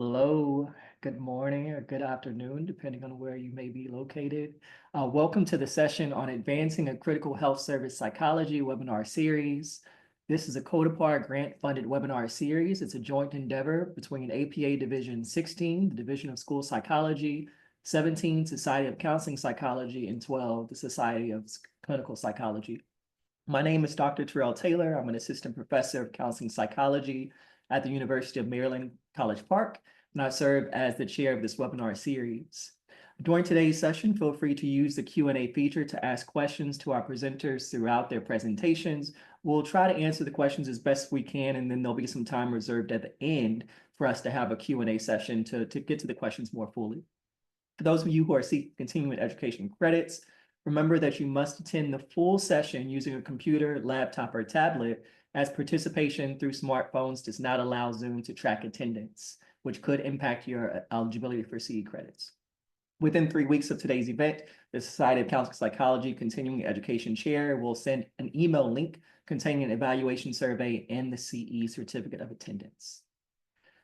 Hello, good morning or good afternoon, depending on where you may be located. Welcome to the session on Advancing a Critical Health Service Psychology webinar series. This is a Codapar grant-funded webinar series. It's a joint endeavor between APA Division 16, the Division of School Psychology, 17, Society of Counseling Psychology, and 12, the Society of Clinical Psychology. My name is Dr. Terrell Taylor. I'm an assistant professor of counseling psychology at the University of Maryland, College Park, and I serve as the chair of this webinar series. During today's session, feel free to use the Q&A feature to ask questions to our presenters throughout their presentations. We'll try to answer the questions as best we can, and then there'll be some time reserved at the end for us to have a Q&A session to get to the questions more fully. For those of you who are seeking continuing education credits, remember that you must attend the full session using a computer, laptop, or tablet, as participation through smartphones does not allow Zoom to track attendance, which could impact your eligibility for CE credits. Within 3 weeks of today's event, the Society of Counseling Psychology Continuing Education Chair will send an email link containing an evaluation survey and the CE certificate of attendance.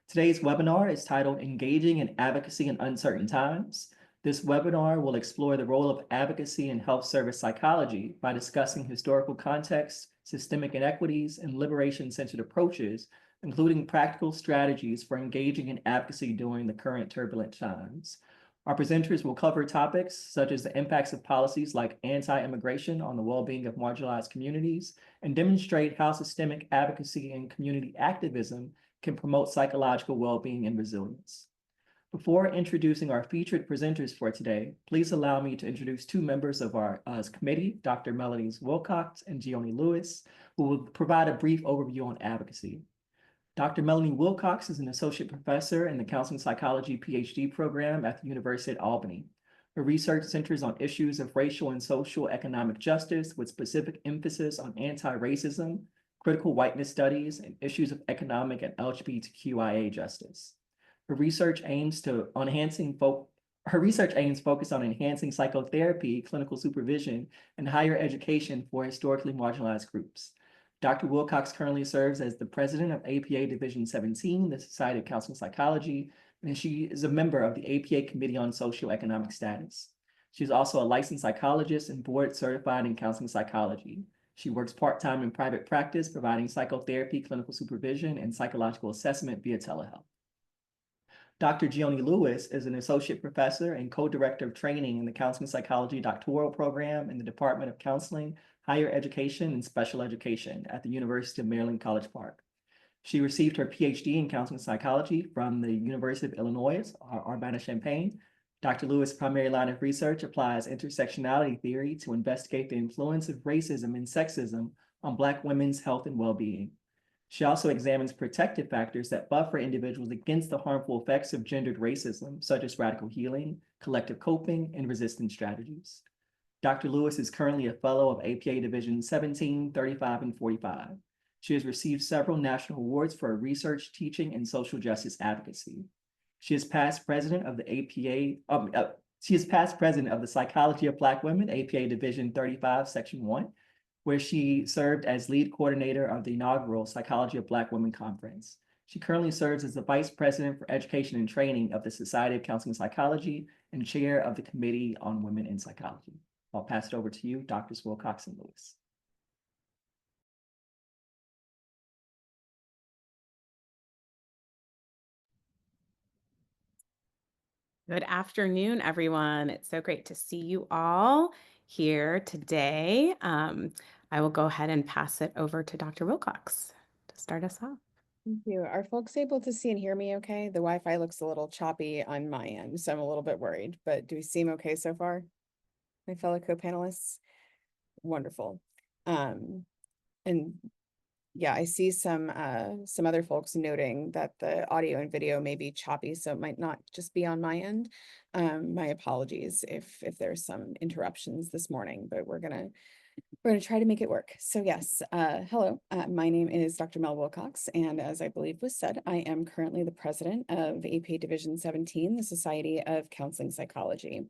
Today's webinar is titled Engaging in Advocacy in Uncertain Times. This webinar will explore the role of advocacy in health service psychology by discussing historical context, systemic inequities, and liberation-centered approaches, including practical strategies for engaging in advocacy during the current turbulent times. Our presenters will cover topics such as the impacts of policies like anti-immigration on the well-being of marginalized communities, and demonstrate how systemic advocacy and community activism can promote psychological well-being and resilience. Before introducing our featured presenters for today, please allow me to introduce two members of our committee, Dr. Melanie Wilcox and Gioni Lewis, who will provide a brief overview on advocacy. Dr. Melanie Wilcox is an associate professor in the Counseling Psychology PhD program at the University of Albany. Her research centers on issues of racial and social economic justice with specific emphasis on anti-racism, critical whiteness studies, and issues of economic and LGBTQIA justice. Her research aims focus on enhancing psychotherapy, clinical supervision, and higher education for historically marginalized groups. Dr. Wilcox currently serves as the president of APA Division 17, the Society of Counseling Psychology, and she is a member of the APA Committee on Socioeconomic Status. She's also a licensed psychologist and board certified in counseling psychology. She works part-time in private practice, providing psychotherapy, clinical supervision, and psychological assessment via telehealth. Dr. Gioni Lewis is an associate professor and co-director of training in the Counseling Psychology doctoral program in the Department of Counseling, Higher Education, and Special Education at the University of Maryland, College Park. She received her PhD in counseling psychology from the University of Illinois, Urbana-Champaign. Dr. Lewis' primary line of research applies intersectionality theory to investigate the influence of racism and sexism on Black women's health and well-being. She also examines protective factors that buffer individuals against the harmful effects of gendered racism, such as radical healing, collective coping, and resistance strategies. Dr. Lewis is currently a fellow of APA Division 17, 35, and 45. She has received several national awards for her research, teaching, and social justice advocacy. She is past president of the Psychology of Black Women, APA Division 35, Section 1, where she served as lead coordinator of the inaugural Psychology of Black Women Conference. She currently serves as the Vice President for Education and Training of the Society of Counseling Psychology and Chair of the Committee on Women in Psychology. I'll pass it over to you, Drs. Wilcox and Lewis. Good afternoon, everyone. It's so great to see you all here today. I will go ahead and pass it over to Dr. Wilcox to start us off. Thank you. Are folks able to see and hear me okay? The Wi-Fi looks a little choppy on my end, so I'm a little bit worried, but do we seem okay so far? My fellow co-panelists? Wonderful. And yeah, I see some other folks noting that the audio and video may be choppy, so it might not just be on my end. My apologies if there's some interruptions this morning, but we're gonna try to make it work. So yes, hello, my name is Dr. Mel Wilcox, and as I believe was said, I am currently the president of APA Division 17, the Society of Counseling Psychology.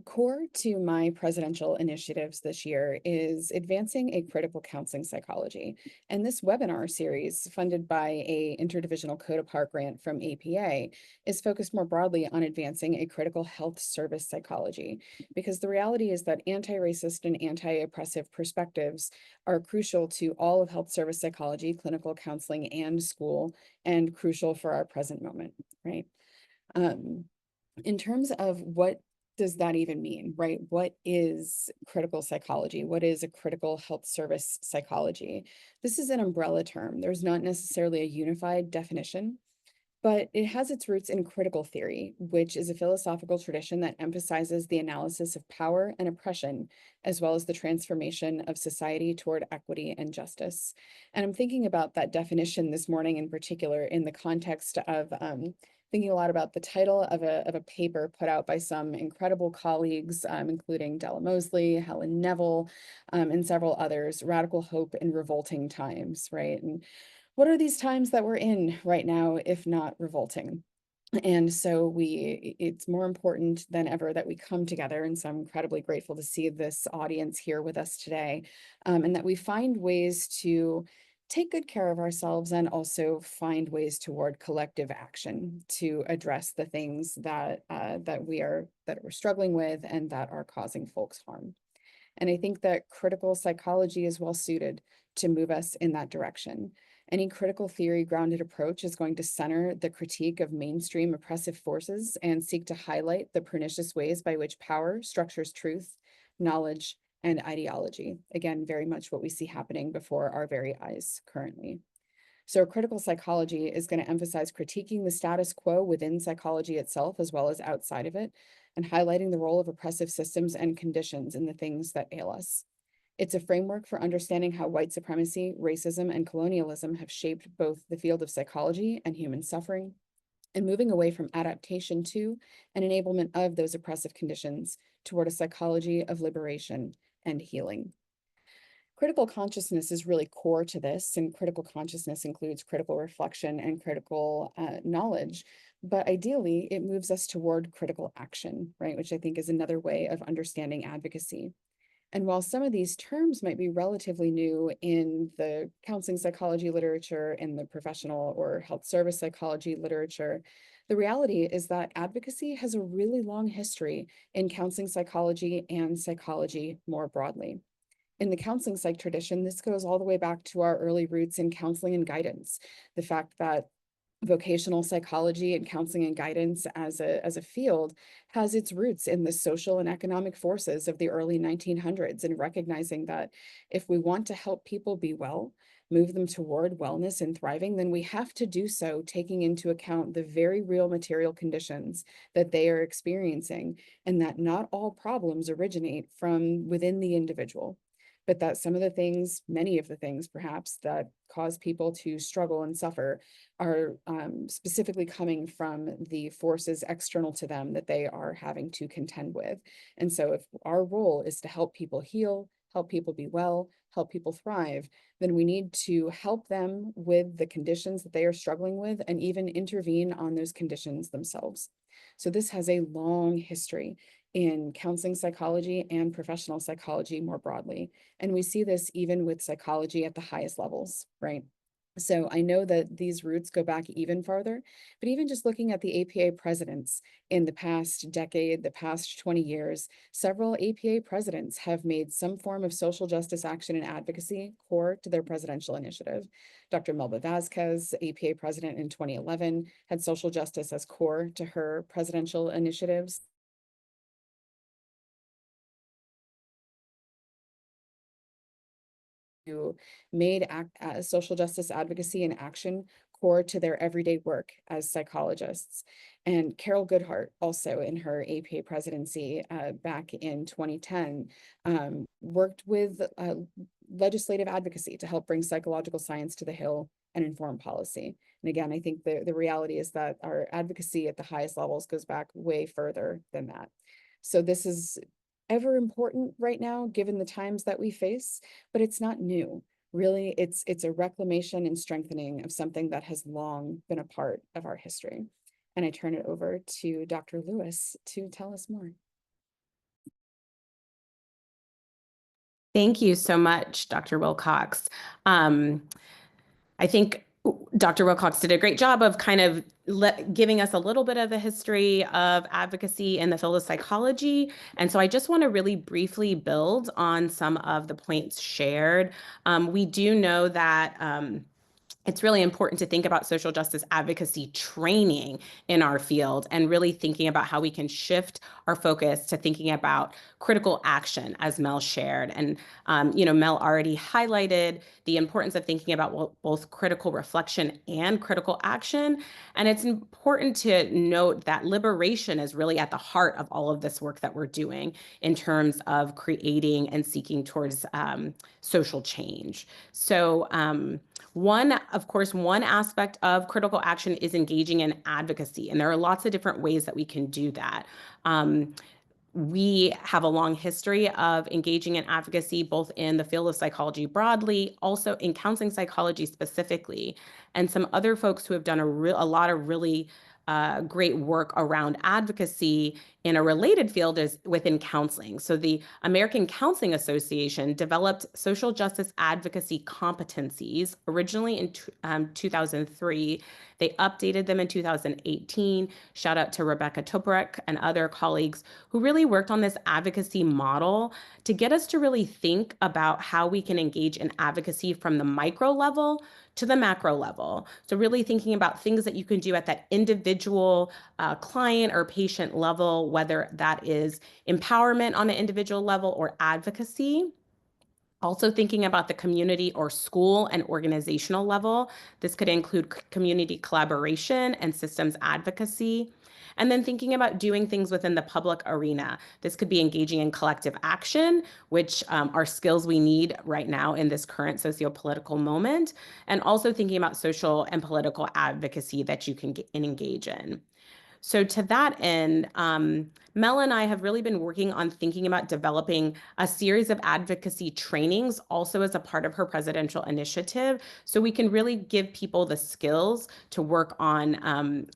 Core to my presidential initiatives this year is advancing a critical counseling psychology. And this webinar series, funded by a interdivisional code apart grant from APA, is focused more broadly on advancing a critical health service psychology. Because the reality is that anti-racist and anti-oppressive perspectives are crucial to all of health service psychology, clinical counseling, and school, and crucial for our present moment, right? In terms of what does that even mean, right? What is critical psychology? What is a critical health service psychology? This is an umbrella term. There's not necessarily a unified definition, but it has its roots in critical theory, which is a philosophical tradition that emphasizes the analysis of power and oppression, as well as the transformation of society toward equity and justice. And I'm thinking about that definition this morning in particular in the context of thinking a lot about the title of a paper put out by some incredible colleagues, including Della Mosley, Helen Neville, and several others, Radical Hope in Revolting Times, right? And what are these times that we're in right now, if not revolting? And so it's more important than ever that we come together. And so I'm incredibly grateful to see this audience here with us today, and that we find ways to take good care of ourselves and also find ways toward collective action to address the things that we're struggling with and that are causing folks harm. And I think that critical psychology is well suited to move us in that direction. Any critical theory grounded approach is going to center the critique of mainstream oppressive forces and seek to highlight the pernicious ways by which power structures truth, knowledge, and ideology. Again, very much what we see happening before our very eyes currently. So critical psychology is going to emphasize critiquing the status quo within psychology itself, as well as outside of it, and highlighting the role of oppressive systems and conditions in the things that ail us. It's a framework for understanding how white supremacy, racism, and colonialism have shaped both the field of psychology and human suffering, and moving away from adaptation to and enablement of those oppressive conditions toward a psychology of liberation and healing. Critical consciousness is really core to this, and critical consciousness includes critical reflection and critical knowledge. But ideally, it moves us toward critical action, right? Which I think is another way of understanding advocacy. And while some of these terms might be relatively new in the counseling psychology literature, in the professional or health service psychology literature, the reality is that advocacy has a really long history in counseling psychology and psychology more broadly. In the counseling psych tradition, this goes all the way back to our early roots in counseling and guidance. The fact that vocational psychology and counseling and guidance as a field has its roots in the social and economic forces of the early 1900s, and recognizing that if we want to help people be well, move them toward wellness and thriving, then we have to do so taking into account the very real material conditions that they are experiencing, and that not all problems originate from within the individual, but that some of the things, many of the things perhaps, that cause people to struggle and suffer are specifically coming from the forces external to them that they are having to contend with. And so if our role is to help people heal, help people be well, help people thrive, then we need to help them with the conditions that they are struggling with and even intervene on those conditions themselves. So this has a long history in counseling psychology and professional psychology more broadly. And we see this even with psychology at the highest levels, right? So I know that these roots go back even farther, but even just looking at the APA presidents in the past decade, the past 20 years, several APA presidents have made some form of social justice action and advocacy core to their presidential initiative. Dr. Melba Vazquez, APA president in 2011, had social justice as core to her presidential initiatives. Who made social justice advocacy and action core to their everyday work as psychologists. And Carol Goodhart, also in her APA presidency back in 2010, worked with legislative advocacy to help bring psychological science to the Hill and inform policy. And again, I think the reality is that our advocacy at the highest levels goes back way further than that. So this is ever important right now, given the times that we face, but it's not new. Really, it's a reclamation and strengthening of something that has long been a part of our history. And I turn it over to Dr. Lewis to tell us more. Thank you so much, Dr. Wilcox. I think Dr. Wilcox did a great job of kind of giving us a little bit of a history of advocacy in the field of psychology. And so I just want to really briefly build on some of the points shared. We do know that it's really important to think about social justice advocacy training in our field and really thinking about how we can shift our focus to thinking about critical action, as Mel shared. And, Mel already highlighted the importance of thinking about both critical reflection and critical action. And it's important to note that liberation is really at the heart of all of this work that we're doing in terms of creating and seeking towards social change. So, one aspect of critical action is engaging in advocacy, and there are lots of different ways that we can do that. We have a long history of engaging in advocacy, both in the field of psychology broadly, also in counseling psychology specifically, and some other folks who have done a lot of really great work around advocacy in a related field is within counseling. So the American Counseling Association developed social justice advocacy competencies originally in 2003. They updated them in 2018. Shout out to Rebecca Toporek and other colleagues who really worked on this advocacy model to get us to really think about how we can engage in advocacy from the micro level to the macro level. So really thinking about things that you can do at that individual client or patient level, whether that is empowerment on an individual level or advocacy. Also thinking about the community or school and organizational level. This could include community collaboration and systems advocacy. And then thinking about doing things within the public arena. This could be engaging in collective action, which are skills we need right now in this current socio-political moment, and also thinking about social and political advocacy that you can engage in. So to that end, Mel and I have really been working on thinking about developing a series of advocacy trainings also as a part of her presidential initiative, so we can really give people the skills to work on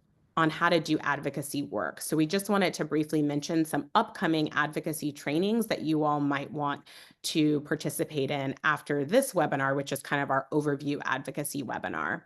how to do advocacy work. So we just wanted to briefly mention some upcoming advocacy trainings that you all might want to participate in after this webinar, which is kind of our overview advocacy webinar.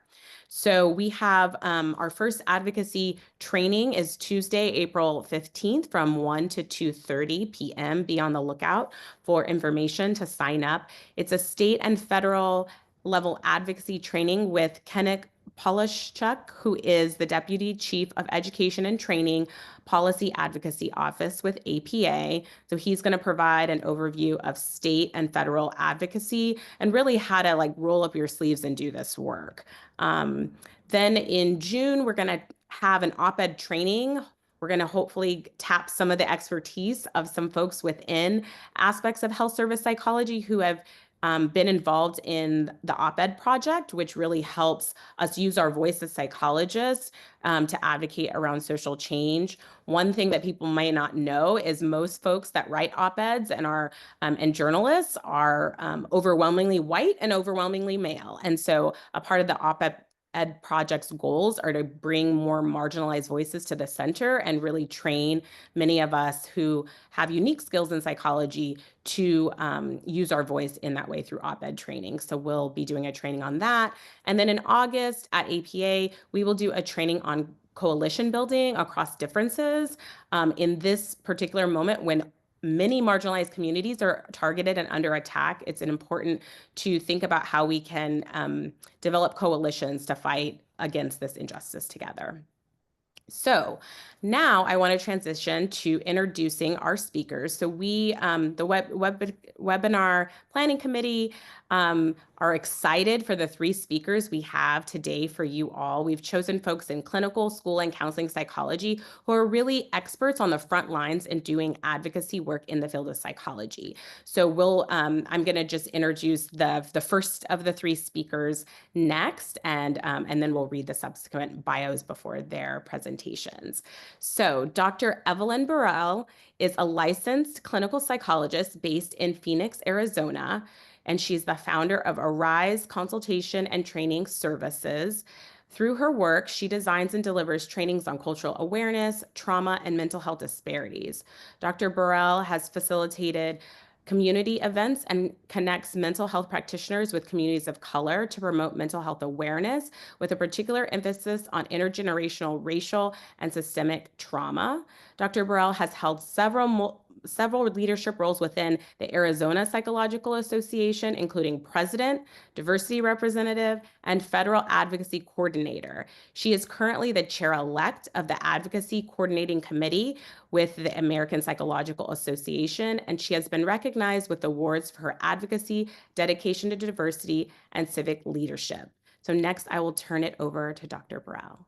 So we have our first advocacy training is Tuesday, April 15th from 1 to 2:30 p.m. Be on the lookout for information to sign up. It's a state and federal level advocacy training with Kenneth Polishchuk, who is the Deputy Chief of Education and Training Policy Advocacy Office with APA. So he's going to provide an overview of state and federal advocacy and really how to like roll up your sleeves and do this work. Then in June, we're going to have an op-ed training. We're going to hopefully tap some of the expertise of some folks within aspects of health service psychology who have been involved in the op-ed project, which really helps us use our voice as psychologists to advocate around social change. One thing that people may not know is most folks that write op-eds and journalists are overwhelmingly white and overwhelmingly male. And so a part of the op-ed project's goals are to bring more marginalized voices to the center and really train many of us who have unique skills in psychology to use our voice in that way through op-ed training. So we'll be doing a training on that. And then in August at APA, we will do a training on coalition building across differences. In this particular moment when many marginalized communities are targeted and under attack, it's important to think about how we can develop coalitions to fight against this injustice together. So now I want to transition to introducing our speakers. So we, the webinar planning committee, are excited for the 3 speakers we have today for you all. We've chosen folks in clinical, school, and counseling psychology who are really experts on the front lines in doing advocacy work in the field of psychology. So I'm going to just introduce the first of the 3 speakers next, and then we'll read the subsequent bios before their presentations. So Dr. Evelyn Burrell is a licensed clinical psychologist based in Phoenix, Arizona, and she's the founder of Arise Consultation and Training Services. Through her work, she designs and delivers trainings on cultural awareness, trauma, and mental health disparities. Dr. Burrell has facilitated community events and connects mental health practitioners with communities of color to promote mental health awareness, with a particular emphasis on intergenerational, racial, and systemic trauma. Dr. Burrell has held several leadership roles within the Arizona Psychological Association, including president, diversity representative, and federal advocacy coordinator. She is currently the chair-elect of the Advocacy Coordinating Committee with the American Psychological Association, and she has been recognized with awards for her advocacy, dedication to diversity, and civic leadership. So next, I will turn it over to Dr. Burrell.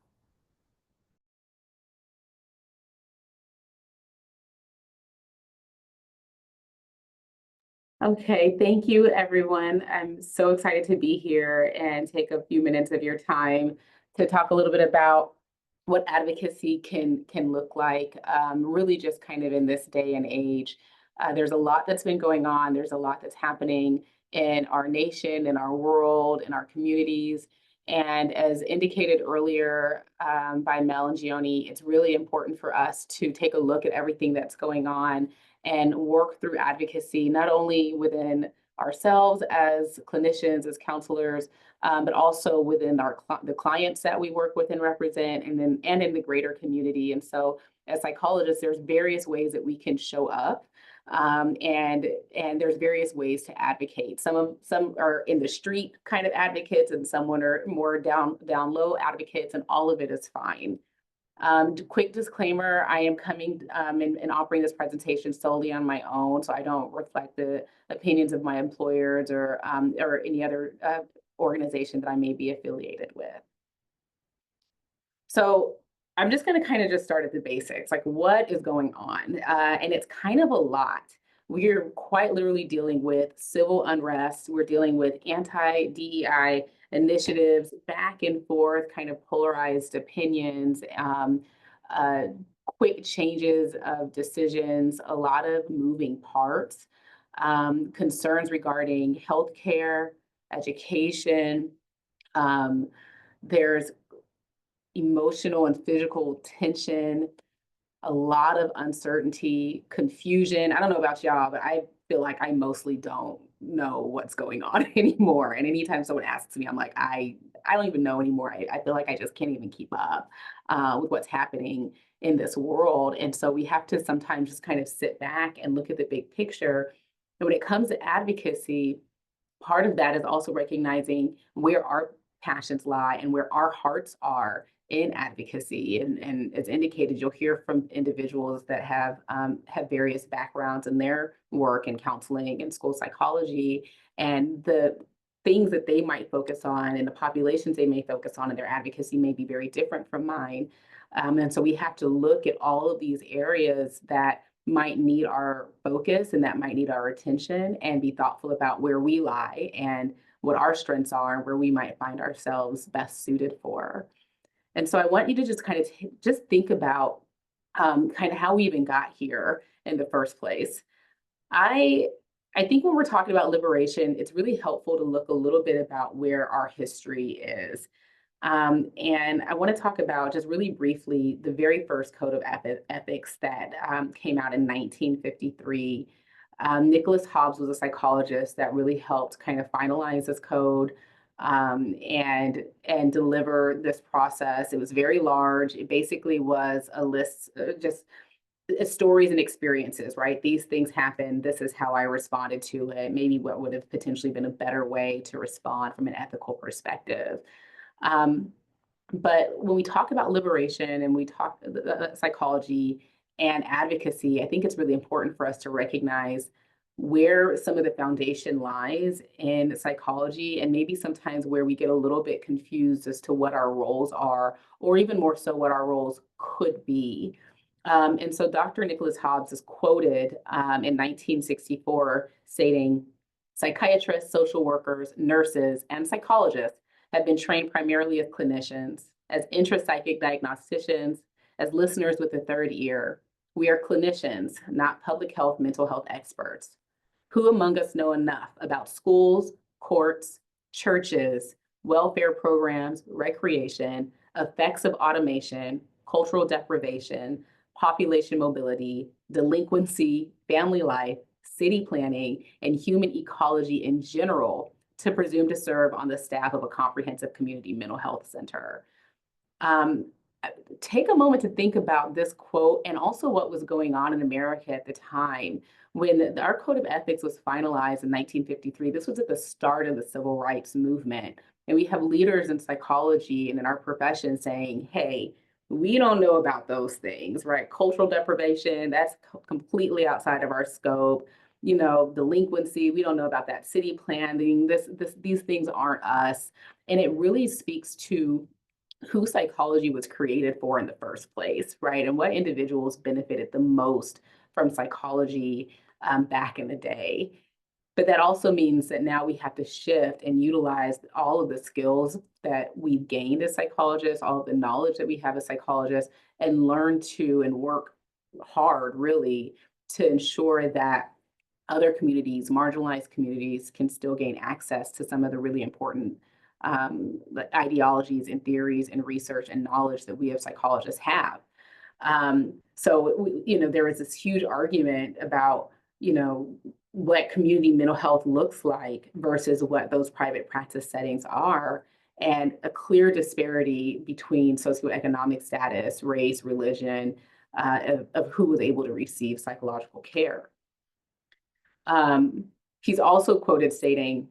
Okay, thank you, everyone. I'm so excited to be here and take a few minutes of your time to talk a little bit about what advocacy can look like, really just kind of in this day and age. There's a lot that's been going on. There's a lot that's happening in our nation, in our world, in our communities. And as indicated earlier by Mel and Gioni, it's really important for us to take a look at everything that's going on and work through advocacy, not only within ourselves as clinicians, as counselors, but also within the clients that we work with and represent, and in the greater community. And so, as psychologists, there's various ways that we can show up, and there's various ways to advocate. Some are in the street kind of advocates, and someone are more down low advocates, and all of it is fine. Quick disclaimer, I am coming and offering this presentation solely on my own, so I don't reflect the opinions of my employers or any other organization that I may be affiliated with. So I'm just going to kind of just start at the basics, like what is going on? And it's kind of a lot. We're quite literally dealing with civil unrest. We're dealing with anti-DEI initiatives, back and forth, kind of polarized opinions, quick changes of decisions, a lot of moving parts, concerns regarding healthcare, education. There's emotional and physical tension, a lot of uncertainty, confusion. I don't know about y'all, but I feel like I mostly don't know what's going on anymore. And anytime someone asks me, I'm like, I don't even know anymore. I feel like I just can't even keep up with what's happening in this world. And so we have to sometimes just kind of sit back and look at the big picture. And when it comes to advocacy, part of that is also recognizing where our passions lie and where our hearts are in advocacy. And as indicated, you'll hear from individuals that have various backgrounds in their work in counseling and school psychology, and the things that they might focus on and the populations they may focus on in their advocacy may be very different from mine. And so we have to look at all of these areas that might need our focus and that might need our attention, and be thoughtful about where we lie and what our strengths are and where we might find ourselves best suited for. And so I want you to just kind of just think about kind of how we even got here in the first place. I think when we're talking about liberation, it's really helpful to look a little bit about where our history is. And I want to talk about just really briefly the very first code of ethics that came out in 1953. Nicholas Hobbs was a psychologist that really helped kind of finalize this code and deliver this process. It was very large. It basically was a list, just stories and experiences, right? These things happened. This is how I responded to it. Maybe what would have potentially been a better way to respond from an ethical perspective. But when we talk about liberation and we talk psychology and advocacy, I think it's really important for us to recognize where some of the foundation lies in psychology, and maybe sometimes where we get a little bit confused as to what our roles are, or even more so what our roles could be. And so Dr. Nicholas Hobbs is quoted in 1964 stating, "Psychiatrists, social workers, nurses, and psychologists have been trained primarily as clinicians, as intrapsychic diagnosticians, as listeners with a third ear. We are clinicians, not public health, mental health experts. Who among us know enough about schools, courts, churches, welfare programs, recreation, effects of automation, cultural deprivation, population mobility, delinquency, family life, city planning, and human ecology in general to presume to serve on the staff of a comprehensive community mental health center. Take a moment to think about this quote and also what was going on in America at the time. When our Code of Ethics was finalized in 1953, this was at the start of the Civil Rights Movement. And we have leaders in psychology and in our profession saying, hey, we don't know about those things, right? Cultural deprivation, that's completely outside of our scope. You know, delinquency, we don't know about that. City planning, these things aren't us. And it really speaks to who psychology was created for in the first place, right? And what individuals benefited the most from psychology back in the day. But that also means that now we have to shift and utilize all of the skills that we've gained as psychologists, all of the knowledge that we have as psychologists, and learn to and work hard, really, to ensure that other communities, marginalized communities, can still gain access to some of the really important ideologies and theories and research and knowledge that we as psychologists have. There was this huge argument about, what community mental health looks like versus what those private practice settings are, and a clear disparity between socioeconomic status, race, religion, of who was able to receive psychological care. He's also quoted stating,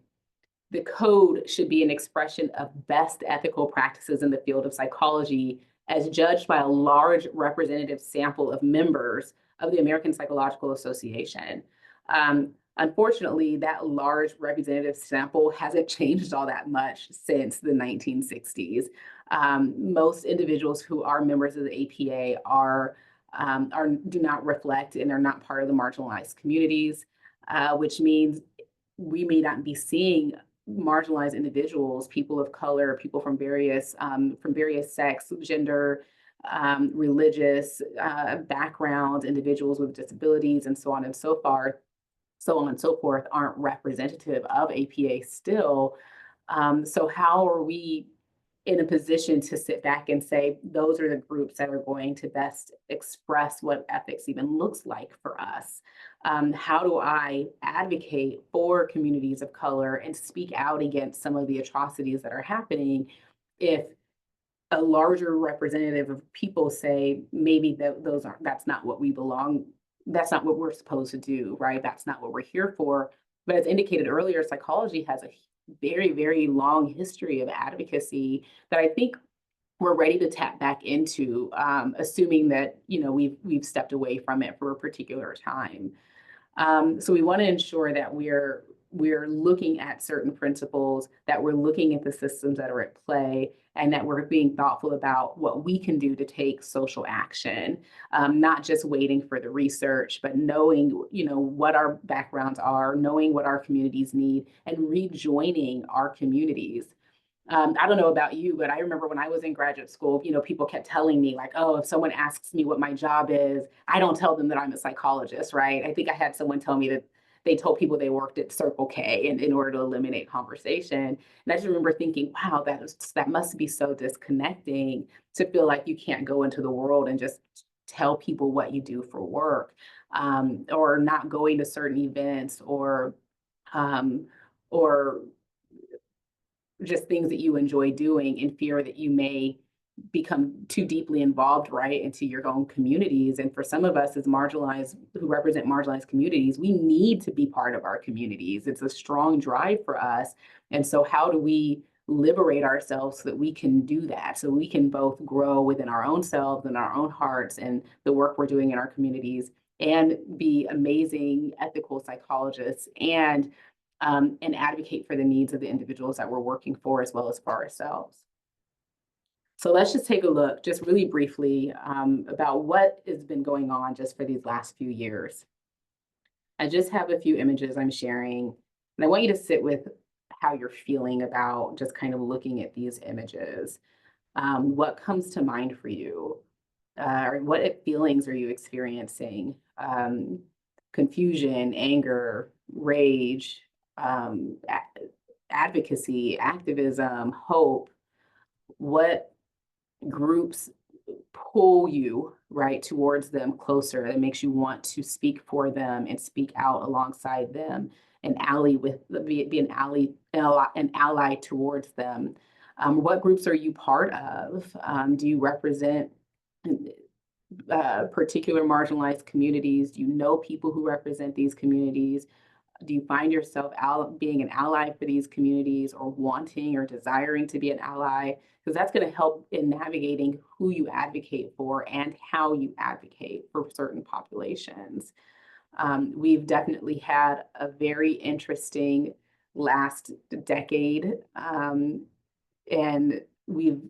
the code should be an expression of best ethical practices in the field of psychology as judged by a large representative sample of members of the American Psychological Association. Unfortunately, that large representative sample hasn't changed all that much since the 1960s. Most individuals who are members of the APA do not reflect and are not part of the marginalized communities, which means we may not be seeing marginalized individuals, people of color, people from various sex, gender, religious backgrounds, individuals with disabilities, and so on and so forth, aren't representative of APA still. So how are we in a position to sit back and say, those are the groups that are going to best express what ethics even looks like for us? How do I advocate for communities of color and speak out against some of the atrocities that are happening if a larger representative of people say, maybe that's not what we belong, that's not what we're supposed to do, right? That's not what we're here for. But as indicated earlier, psychology has a very, very long history of advocacy that I think we're ready to tap back into, assuming that we've stepped away from it for a particular time. So we want to ensure that we're looking at certain principles, that we're looking at the systems that are at play, and that we're being thoughtful about what we can do to take social action, not just waiting for the research, but knowing, what our backgrounds are, knowing what our communities need, and rejoining our communities. I don't know about you, but I remember when I was in graduate school, people kept telling me like, oh, if someone asks me what my job is, I don't tell them that I'm a psychologist, right? I think I had someone tell me that they told people they worked at Circle K in order to eliminate conversation. And I just remember thinking, wow, that must be so disconnecting to feel like you can't go into the world and just tell people what you do for work, or not going to certain events, or just things that you enjoy doing in fear that you may become too deeply involved, right, into your own communities. And for some of us as marginalized, who represent marginalized communities, we need to be part of our communities. It's a strong drive for us. And so how do we liberate ourselves so that we can do that, so we can both grow within our own selves and our own hearts and the work we're doing in our communities, and be amazing ethical psychologists and advocate for the needs of the individuals that we're working for, as well as for ourselves. So let's just take a look, just really briefly, about what has been going on just for these last few years. I just have a few images I'm sharing, and I want you to sit with how you're feeling about just kind of looking at these images. What comes to mind for you? Or what feelings are you experiencing? Confusion, anger, rage, advocacy, activism, hope. What groups pull you right towards them closer, that makes you want to speak for them and speak out alongside them and be an ally towards them. What groups are you part of? Do you represent particular marginalized communities? Do you know people who represent these communities? Do you find yourself being an ally for these communities, or wanting or desiring to be an ally? Because that's going to help in navigating who you advocate for and how you advocate for certain populations. We've definitely had a very interesting last decade, and we've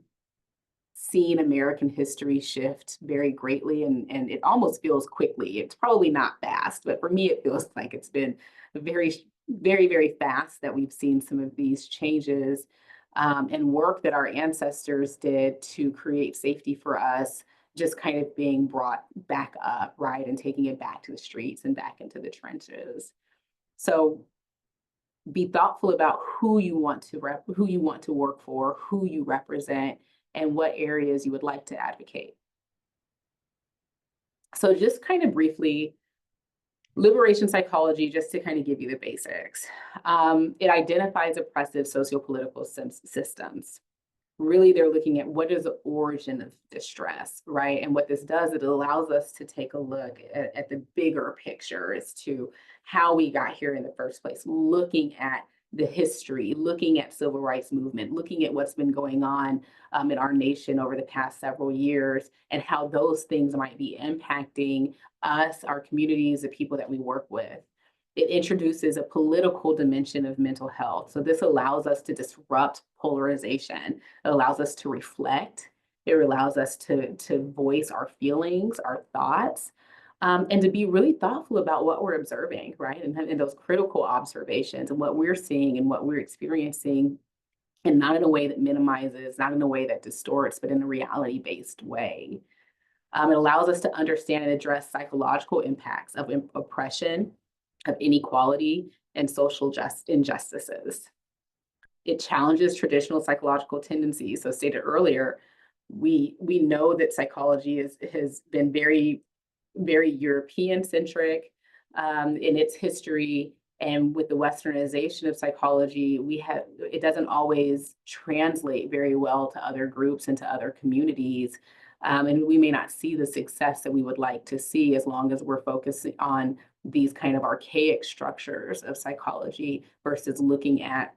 seen American history shift very greatly, and it almost feels quickly. It's probably not fast, but for me, it feels like it's been very, very, very fast that we've seen some of these changes, and work that our ancestors did to create safety for us just kind of being brought back up, right? And taking it back to the streets and back into the trenches. So be thoughtful about who you want to work for, who you represent, and what areas you would like to advocate. So just kind of briefly, liberation psychology, just to kind of give you the basics. It identifies oppressive sociopolitical systems. Really, they're looking at what is the origin of distress, right? And what this does, it allows us to take a look at the bigger picture as to how we got here in the first place, looking at the history, looking at civil rights movement, looking at what's been going on in our nation over the past several years, and how those things might be impacting us, our communities, the people that we work with. It introduces a political dimension of mental health. So this allows us to disrupt polarization. It allows us to reflect. It allows us to voice our feelings, our thoughts, and to be really thoughtful about what we're observing, right? And those critical observations and what we're seeing and what we're experiencing, and not in a way that minimizes, not in a way that distorts, but in a reality-based way. It allows us to understand and address psychological impacts of oppression, of inequality, and social injustices. It challenges traditional psychological tendencies. So stated earlier, we know that psychology has been very, very European-centric in its history. And with the westernization of psychology, it doesn't always translate very well to other groups and to other communities. And we may not see the success that we would like to see, as long as we're focusing on these kind of archaic structures of psychology versus looking at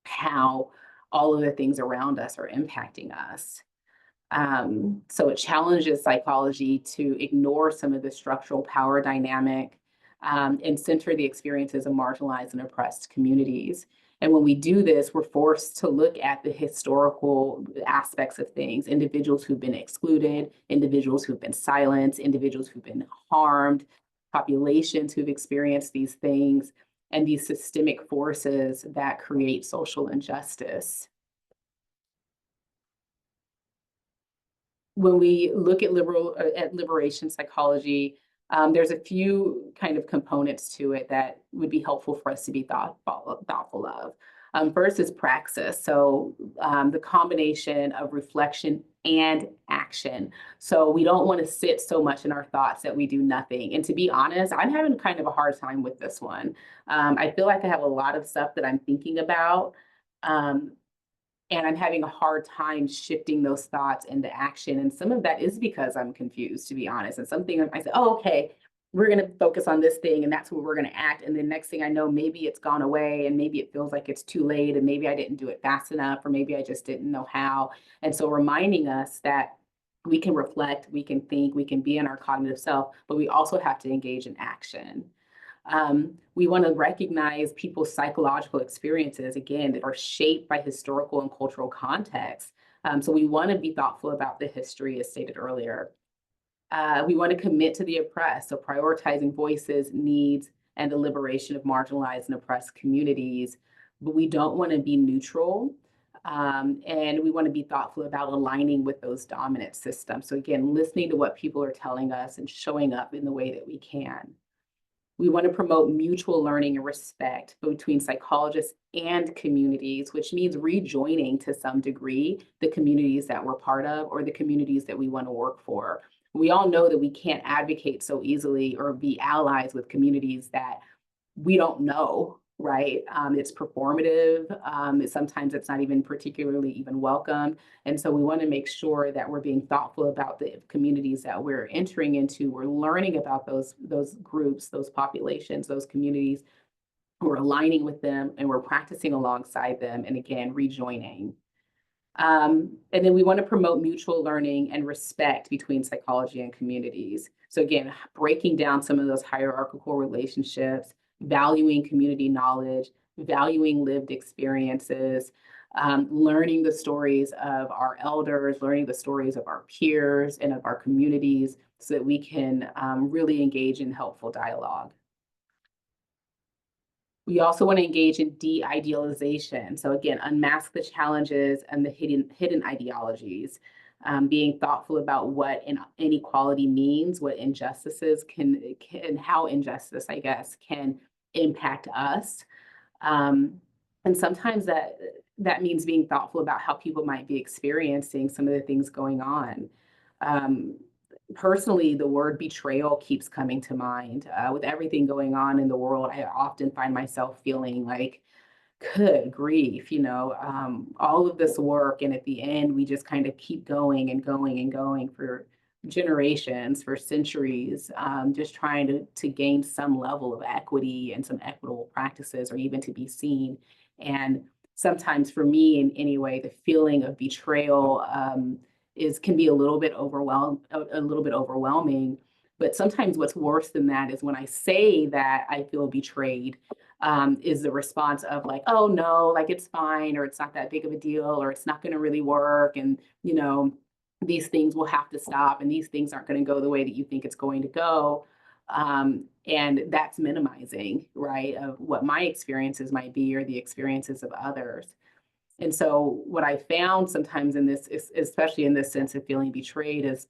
how all of the things around us are impacting us. So it challenges psychology to ignore some of the structural power dynamic, and center the experiences of marginalized and oppressed communities. And when we do this, we're forced to look at the historical aspects of things: individuals who've been excluded, individuals who've been silenced, individuals who've been harmed, populations who've experienced these things, and these systemic forces that create social injustice. When we look at liberation psychology, there's a few kind of components to it that would be helpful for us to be thoughtful of. First is praxis. So the combination of reflection and action. So we don't want to sit so much in our thoughts that we do nothing. And to be honest, I'm having kind of a hard time with this one. I feel like I have a lot of stuff that I'm thinking about, and I'm having a hard time shifting those thoughts into action. And some of that is because I'm confused, to be honest. And something I say, oh, okay, we're going to focus on this thing, and that's where we're going to act. And then next thing I know, maybe it's gone away, and maybe it feels like it's too late, and maybe I didn't do it fast enough, or maybe I just didn't know how. And so reminding us that we can reflect, we can think, we can be in our cognitive self, but we also have to engage in action. We want to recognize people's psychological experiences, again, that are shaped by historical and cultural context. So we want to be thoughtful about the history, as stated earlier. We want to commit to the oppressed, so prioritizing voices, needs, and the liberation of marginalized and oppressed communities. But we don't want to be neutral, and we want to be thoughtful about aligning with those dominant systems. So again, listening to what people are telling us and showing up in the way that we can. We want to promote mutual learning and respect between psychologists and communities, which means rejoining to some degree the communities that we're part of or the communities that we want to work for. We all know that we can't advocate so easily or be allies with communities that we don't know, right? It's performative. Sometimes it's not even particularly even welcomed. And so we want to make sure that we're being thoughtful about the communities that we're entering into. We're learning about those groups, those populations, those communities. We're aligning with them and we're practicing alongside them. And again, rejoining. And then we want to promote mutual learning and respect between psychology and communities. So again, breaking down some of those hierarchical relationships, valuing community knowledge, valuing lived experiences, learning the stories of our elders, learning the stories of our peers and of our communities so that we can really engage in helpful dialogue. We also want to engage in de-idealization. So again, unmask the challenges and the hidden ideologies, being thoughtful about what inequality means, what injustices can how injustice, I guess, can impact us. And sometimes that means being thoughtful about how people might be experiencing some of the things going on. Personally, the word betrayal keeps coming to mind. With everything going on in the world, I often find myself feeling like, good grief, all of this work. And at the end, we just kind of keep going and going and going for generations, for centuries, just trying to gain some level of equity and some equitable practices or even to be seen. And sometimes for me, in any way, the feeling of betrayal can be a little bit overwhelming. But sometimes what's worse than that is when I say that I feel betrayed, is the response of like, oh no, like it's fine, or it's not that big of a deal, or it's not going to really work, and these things will have to stop, and these things aren't going to go the way that you think it's going to go. And that's minimizing, right, of what my experiences might be or the experiences of others. And so what I found sometimes in this, especially in this sense of feeling betrayed, is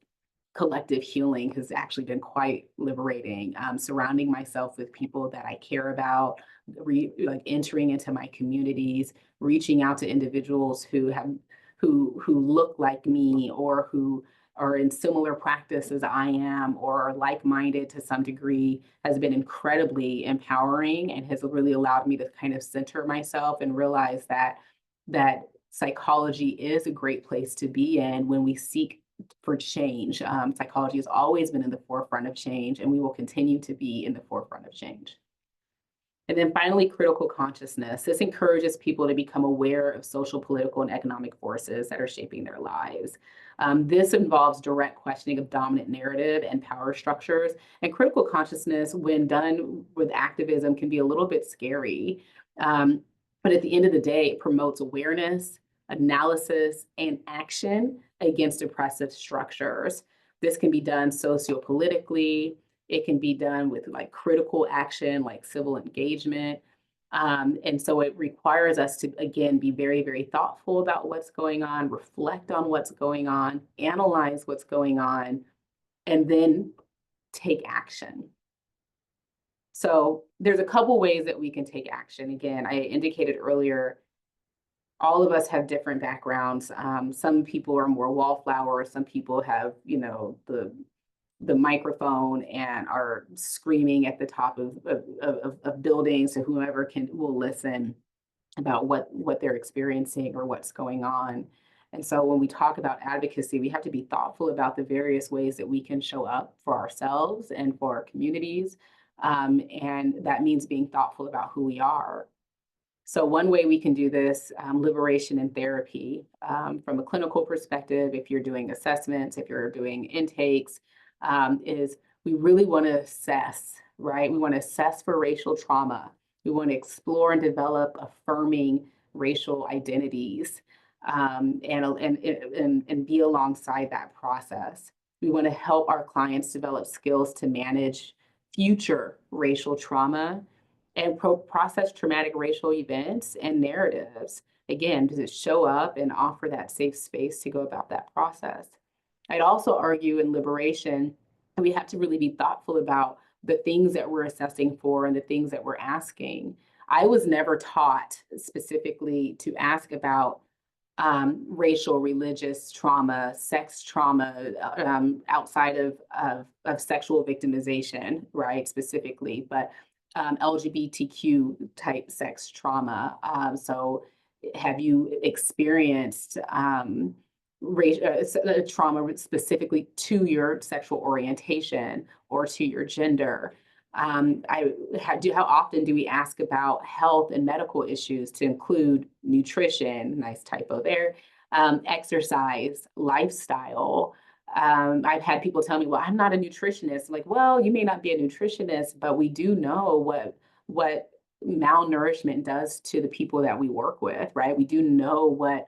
collective healing has actually been quite liberating. Surrounding myself with people that I care about, like entering into my communities, reaching out to individuals who look like me or who are in similar practice as I am or are like-minded to some degree has been incredibly empowering and has really allowed me to kind of center myself and realize that psychology is a great place to be in when we seek for change. Psychology has always been in the forefront of change, and we will continue to be in the forefront of change. And then finally, critical consciousness. This encourages people to become aware of social, political, and economic forces that are shaping their lives. This involves direct questioning of dominant narrative and power structures. And critical consciousness, when done with activism, can be a little bit scary. But at the end of the day, it promotes awareness, analysis, and action against oppressive structures. This can be done sociopolitically. It can be done with like critical action, like civil engagement. And so it requires us to, again, be very, very thoughtful about what's going on, reflect on what's going on, analyze what's going on, and then take action. So there's a couple ways that we can take action. Again, I indicated earlier, all of us have different backgrounds. Some people are more wallflowers. Some people have, the microphone and are screaming at the top of buildings so whoever will listen about what they're experiencing or what's going on. And so when we talk about advocacy, we have to be thoughtful about the various ways that we can show up for ourselves and for our communities. And that means being thoughtful about who we are. So one way we can do this, liberation in therapy, from a clinical perspective, if you're doing assessments, if you're doing intakes, is we really want to assess, right? We want to assess for racial trauma. We want to explore and develop affirming racial identities, and be alongside that process. We want to help our clients develop skills to manage future racial trauma and process traumatic racial events and narratives. Again, does it show up and offer that safe space to go about that process? I'd also argue in liberation, we have to really be thoughtful about the things that we're assessing for and the things that we're asking. I was never taught specifically to ask about racial, religious trauma, sex trauma, outside of sexual victimization, right, specifically, but LGBTQ type sex trauma. So have you experienced trauma specifically to your sexual orientation or to your gender? How often do we ask about health and medical issues to include nutrition, nice typo there, exercise, lifestyle? I've had people tell me, well, I'm not a nutritionist. I'm like, well, you may not be a nutritionist, but we do know what malnourishment does to the people that we work with, right? We do know what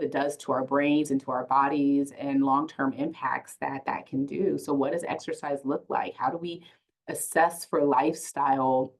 it does to our brains and to our bodies and long-term impacts that can do. So what does exercise look like? How do we assess for lifestyle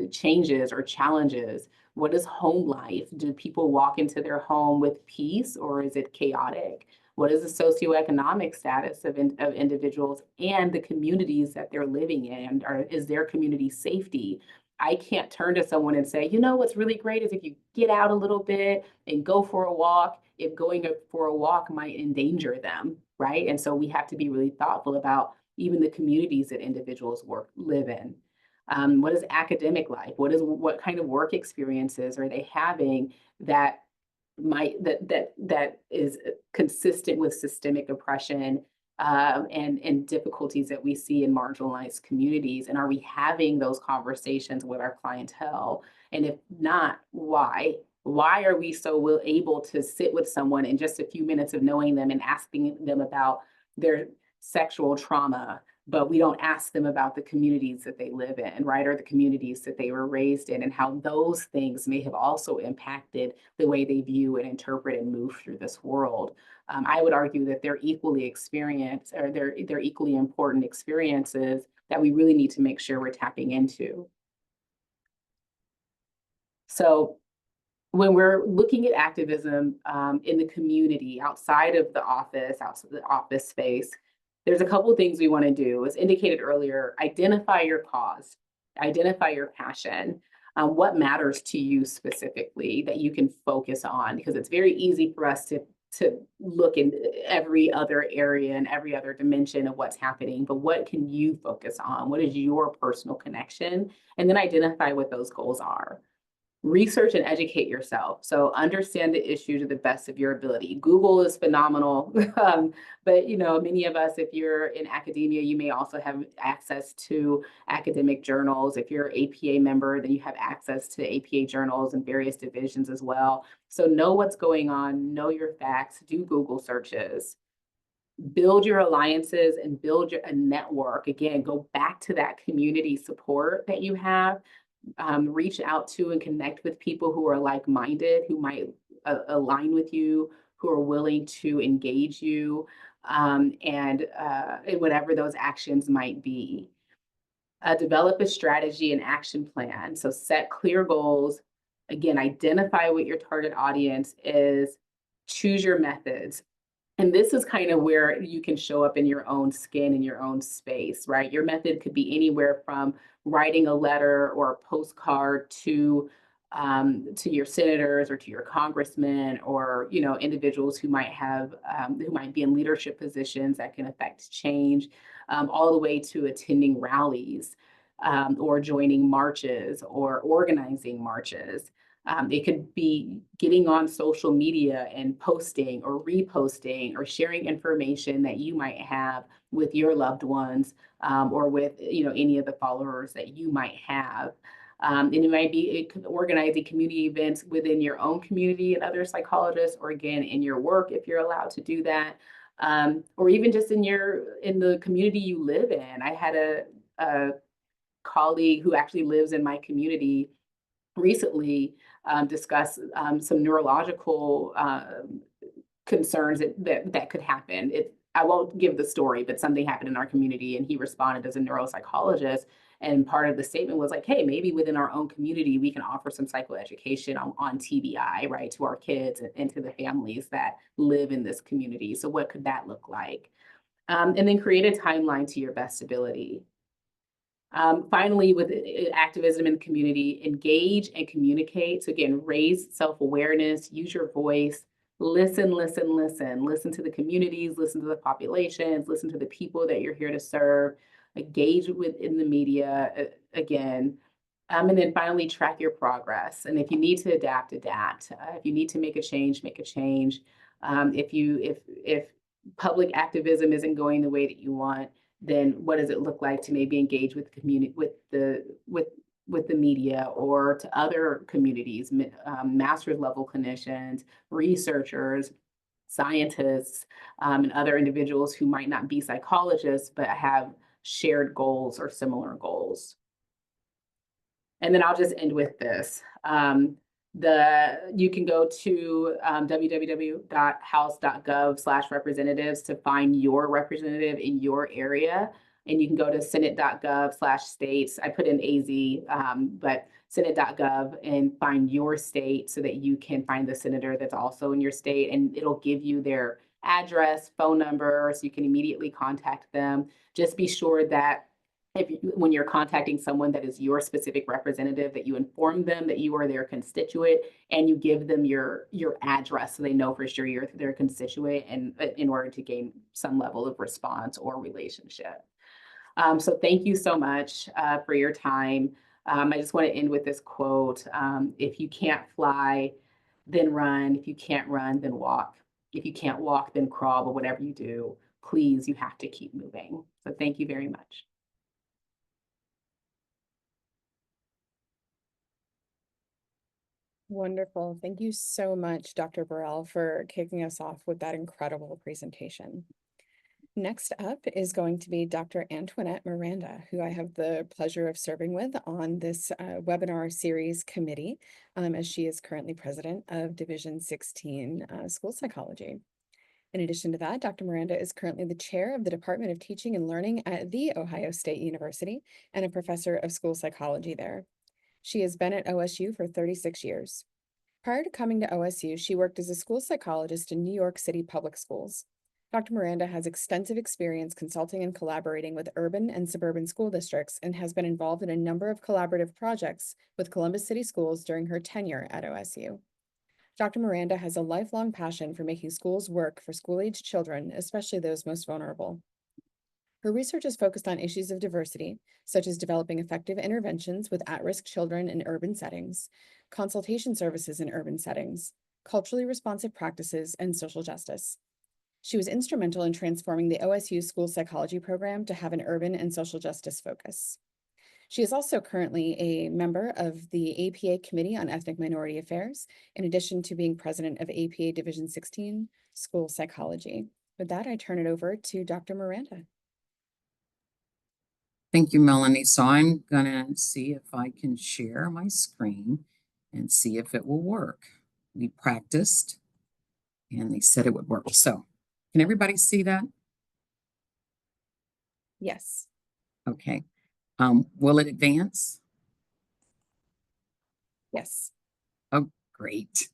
changes or challenges? What is home life? Do people walk into their home with peace, or is it chaotic? What is the socioeconomic status of individuals and the communities that they're living in? Or is their community safety? I can't turn to someone and say, you know, what's really great is if you get out a little bit and go for a walk, if going for a walk might endanger them, right? And so we have to be really thoughtful about even the communities that individuals live in. What is academic life? What kind of work experiences are they having that is consistent with systemic oppression and difficulties that we see in marginalized communities? And are we having those conversations with our clientele? And if not, why? Why are we so able to sit with someone in just a few minutes of knowing them and asking them about their sexual trauma, but we don't ask them about the communities that they live in, right? Or the communities that they were raised in, and how those things may have also impacted the way they view and interpret and move through this world. I would argue that they're equally they're equally important experiences that we really need to make sure we're tapping into. So when we're looking at activism in the community, outside of the office space, there's a couple of things we want to do. As indicated earlier, identify your cause, identify your passion, what matters to you specifically that you can focus on, because it's very easy for us to look in every other area and every other dimension of what's happening, but what can you focus on? What is your personal connection? And then identify what those goals are. Research and educate yourself. So understand the issue to the best of your ability. Google is phenomenal, but many of us, if you're in academia, you may also have access to academic journals. If you're an APA member, then you have access to APA journals and various divisions as well. So know what's going on, know your facts, do Google searches. Build your alliances and build a network. Again, go back to that community support that you have. Reach out to and connect with people who are like-minded, who might align with you, who are willing to engage you, and whatever those actions might be. Develop a strategy and action plan. So set clear goals. Again, identify what your target audience is. Choose your methods. And this is kind of where you can show up in your own skin, in your own space, right? Your method could be anywhere from writing a letter or a postcard to your senators or to your congressmen, or individuals who might be in leadership positions that can affect change, all the way to attending rallies, or joining marches or organizing marches. It could be getting on social media and posting or reposting or sharing information that you might have with your loved ones, or with any of the followers that you might have. And it could organizing community events within your own community and other psychologists, or again in your work if you're allowed to do that, or even just in the community you live in. I had a colleague who actually lives in my community recently discuss some neurological concerns that could happen. I won't give the story, but something happened in our community, and he responded as a neuropsychologist. And part of the statement was like, hey, maybe within our own community, we can offer some psychoeducation on TBI, right, to our kids and to the families that live in this community. So what could that look like? And then create a timeline to your best ability. Finally, with activism in the community, engage and communicate. So again, raise self-awareness, use your voice, listen to the communities, listen to the populations, listen to the people that you're here to serve, engage in the media again. And then finally, track your progress. And if you need to adapt, adapt. If you need to make a change, make a change. If public activism isn't going the way that you want, then what does it look like to maybe engage with community, with the media, or to other communities, master's level clinicians, researchers, scientists, and other individuals who might not be psychologists but have shared goals or similar goals. And then I'll just end with this. You can go to www.house.gov/representatives to find your representative in your area. And you can go to senate.gov/states. I put in AZ, but senate.gov, and find your state so that you can find the senator that's also in your state. And it'll give you their address, phone number, so you can immediately contact them. Just be sure that when you're contacting someone that is your specific representative, that you inform them that you are their constituent, and you give them your address so they know for sure you're their constituent, and in order to gain some level of response or relationship. So thank you so much for your time. I just want to end with this quote. If you can't fly, then run. If you can't run, then walk. If you can't walk, then crawl. But whatever you do, please, you have to keep moving. So thank you very much. Wonderful. Thank you so much, Dr. Burrell, for kicking us off with that incredible presentation. Next up is going to be Dr. Antoinette Miranda, who I have the pleasure of serving with on this webinar series committee, as she is currently president of Division 16 School Psychology. In addition to that, Dr. Miranda is currently the chair of the Department of Teaching and Learning at The Ohio State University and a professor of school psychology there. She has been at OSU for 36 years. Prior to coming to OSU, she worked as a school psychologist in New York City public schools. Dr. Miranda has extensive experience consulting and collaborating with urban and suburban school districts and has been involved in a number of collaborative projects with Columbus City Schools during her tenure at OSU. Dr. Miranda has a lifelong passion for making schools work for school-aged children, especially those most vulnerable. Her research is focused on issues of diversity, such as developing effective interventions with at-risk children in urban settings, consultation services in urban settings, culturally responsive practices, and social justice. She was instrumental in transforming the OSU school psychology program to have an urban and social justice focus. She is also currently a member of the APA Committee on Ethnic Minority Affairs, in addition to being president of APA Division 16 School Psychology. With that, I turn it over to Dr. Miranda. Thank you, Melanie. So I'm gonna see if I can share my screen and see if it will work. We practiced and they said it would work. So can everybody see that? Yes. Okay. Will it advance? Yes. Oh, great.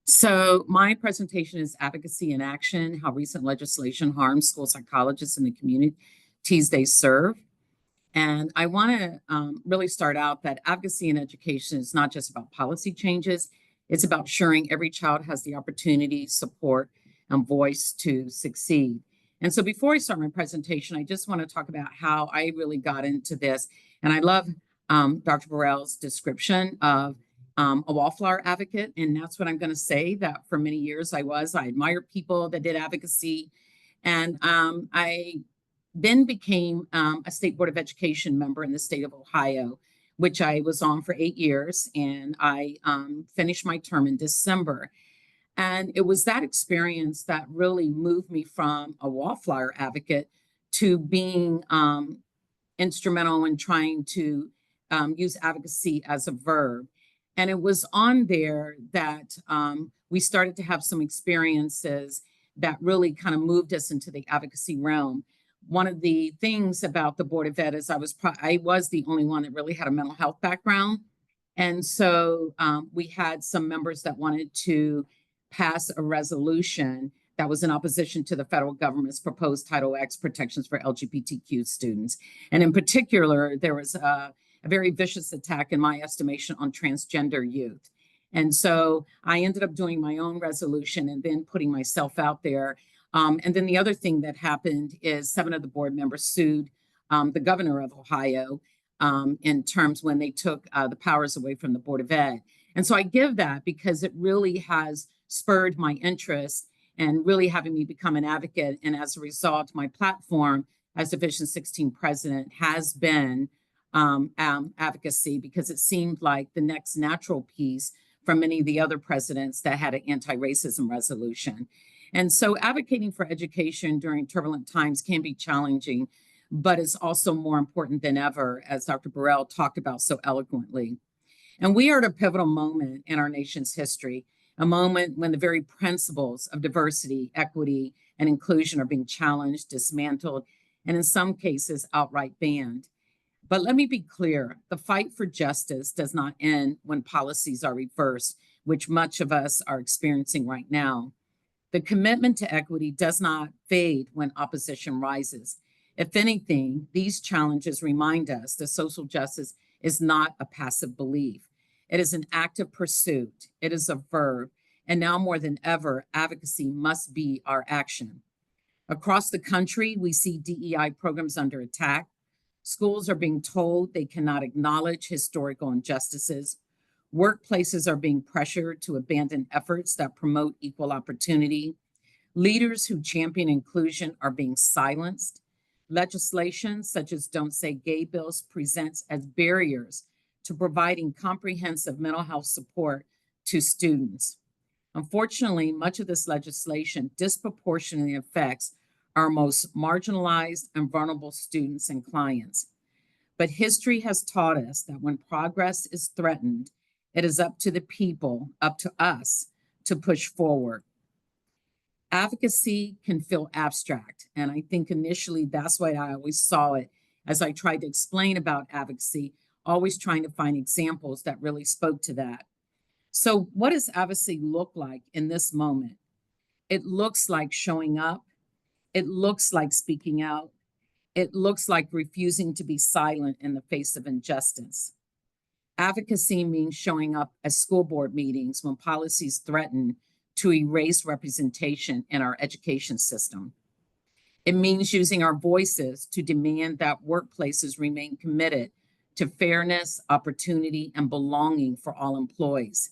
So my presentation is Advocacy in Action, How Recent Legislation Harms School Psychologists and the Communities They Serve. And I want to really start out that advocacy in education is not just about policy changes. It's about ensuring every child has the opportunity, support, and voice to succeed. And so before I start my presentation, I just want to talk about how I really got into this. And I love Dr. Burrell's description of a wallflower advocate. And that's what I'm going to say, that for many years I admired people that did advocacy. And I then became a State Board of Education member in the state of Ohio, which I was on for 8 years, and I finished my term in December. And it was that experience that really moved me from a wallflower advocate to being instrumental in trying to use advocacy as a verb. And it was on there that we started to have some experiences that really kind of moved us into the advocacy realm. One of the things about the Board of Ed is I was the only one that really had a mental health background. And so we had some members that wanted to pass a resolution that was in opposition to the federal government's proposed Title X protections for LGBTQ students. And in particular, there was a very vicious attack, in my estimation, on transgender youth. And so I ended up doing my own resolution and then putting myself out there. And then the other thing that happened is 7 of the board members sued the governor of Ohio in terms when they took the powers away from the Board of Ed. And so I give that because it really has spurred my interest and really having me become an advocate. And as a result, my platform as Division 16 president has been advocacy, because it seemed like the next natural piece from many of the other presidents that had an anti-racism resolution. And so advocating for education during turbulent times can be challenging, but it's also more important than ever, as Dr. Burrell talked about so eloquently. And we are at a pivotal moment in our nation's history, a moment when the very principles of diversity, equity, and inclusion are being challenged, dismantled, and in some cases outright banned. But let me be clear, the fight for justice does not end when policies are reversed, which much of us are experiencing right now. The commitment to equity does not fade when opposition rises. If anything, these challenges remind us that social justice is not a passive belief. It is an active pursuit. It is a verb. And now more than ever, advocacy must be our action. Across the country, we see DEI programs under attack. Schools are being told they cannot acknowledge historical injustices. Workplaces are being pressured to abandon efforts that promote equal opportunity. Leaders who champion inclusion are being silenced. Legislation such as Don't Say Gay bills presents as barriers to providing comprehensive mental health support to students. Unfortunately, much of this legislation disproportionately affects our most marginalized and vulnerable students and clients. But history has taught us that when progress is threatened, it is up to the people, up to us, to push forward. Advocacy can feel abstract, and I think initially that's why I always saw it as I tried to explain about advocacy, always trying to find examples that really spoke to that. So what does advocacy look like in this moment? It looks like showing up. It looks like speaking out. It looks like refusing to be silent in the face of injustice. Advocacy means showing up at school board meetings when policies threaten to erase representation in our education system. It means using our voices to demand that workplaces remain committed to fairness, opportunity, and belonging for all employees.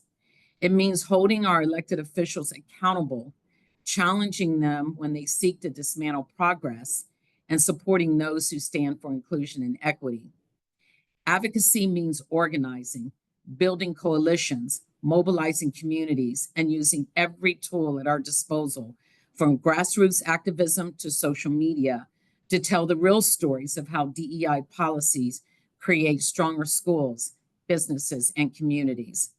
It means holding our elected officials accountable, challenging them when they seek to dismantle progress, and supporting those who stand for inclusion and equity. Advocacy means organizing, building coalitions, mobilizing communities, and using every tool at our disposal, from grassroots activism to social media, to tell the real stories of how DEI policies create stronger schools, businesses, and communities.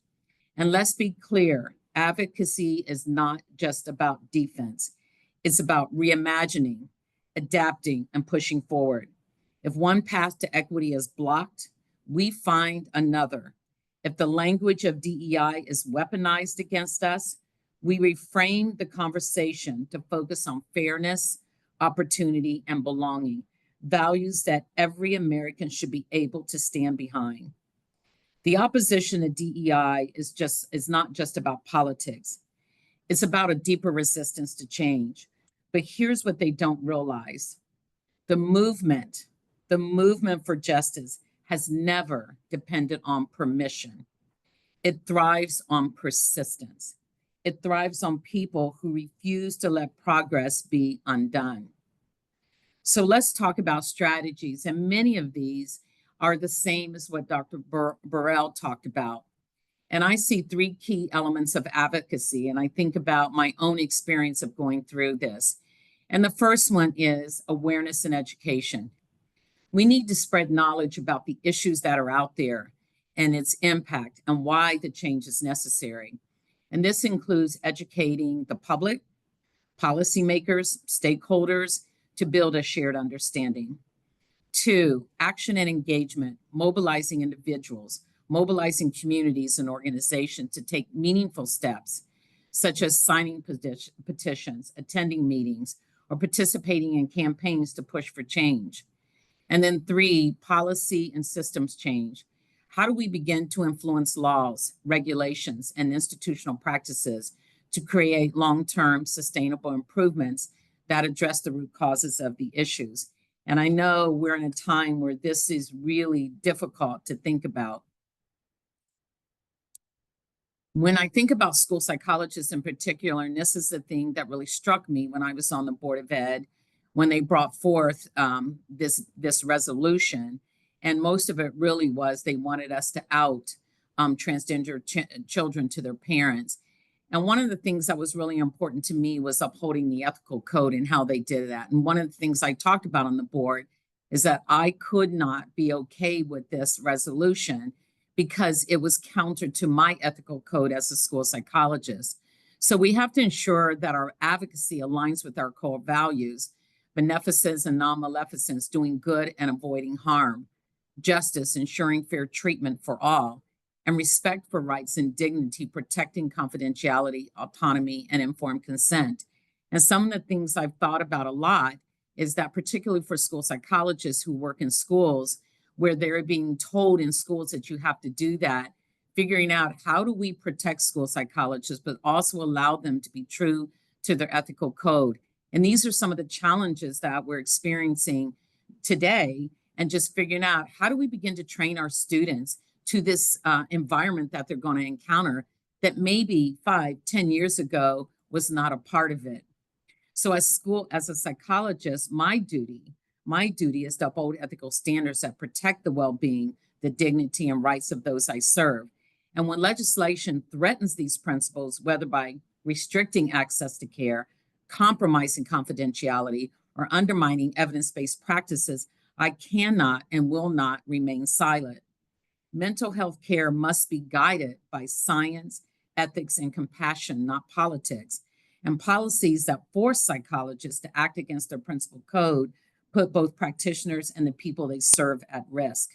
And let's be clear, advocacy is not just about defense. It's about reimagining, adapting, and pushing forward. If one path to equity is blocked, we find another. If the language of DEI is weaponized against us, we reframe the conversation to focus on fairness, opportunity, and belonging, values that every American should be able to stand behind. The opposition to DEI is not just about politics. It's about a deeper resistance to change. But here's what they don't realize. The movement for justice has never depended on permission. It thrives on persistence. It thrives on people who refuse to let progress be undone. So let's talk about strategies. And many of these are the same as what Dr. Burrell talked about. And I see 3 key elements of advocacy, and I think about my own experience of going through this. And the first one is awareness and education. We need to spread knowledge about the issues that are out there and its impact and why the change is necessary. And this includes educating the public, policymakers, stakeholders, to build a shared understanding. 2, action and engagement, mobilizing individuals, mobilizing communities and organizations to take meaningful steps, such as signing petitions, attending meetings, or participating in campaigns to push for change. And then 3, policy and systems change. How do we begin to influence laws, regulations, and institutional practices to create long-term sustainable improvements that address the root causes of the issues? And I know we're in a time where this is really difficult to think about. When I think about school psychologists in particular, and this is the thing that really struck me when I was on the Board of Ed, when they brought forth this resolution, and most of it really was they wanted us to out transgender children to their parents. And one of the things that was really important to me was upholding the ethical code and how they did that. And one of the things I talked about on the board is that I could not be okay with this resolution because it was counter to my ethical code as a school psychologist. So we have to ensure that our advocacy aligns with our core values: beneficence and non-maleficence, doing good and avoiding harm; justice, ensuring fair treatment for all; and respect for rights and dignity, protecting confidentiality, autonomy, and informed consent. And some of the things I've thought about a lot is that, particularly for school psychologists who work in schools where they're being told in schools that you have to do that, figuring out how do we protect school psychologists, but also allow them to be true to their ethical code. And these are some of the challenges that we're experiencing today, and just figuring out how do we begin to train our students to this environment that they're going to encounter that maybe 5-10 years ago was not a part of it. So as a psychologist, my duty is to uphold ethical standards that protect the well-being, the dignity, and rights of those I serve. And when legislation threatens these principles, whether by restricting access to care, compromising confidentiality, or undermining evidence-based practices, I cannot and will not remain silent. Mental health care must be guided by science, ethics, and compassion, not politics. And policies that force psychologists to act against their principal code put both practitioners and the people they serve at risk.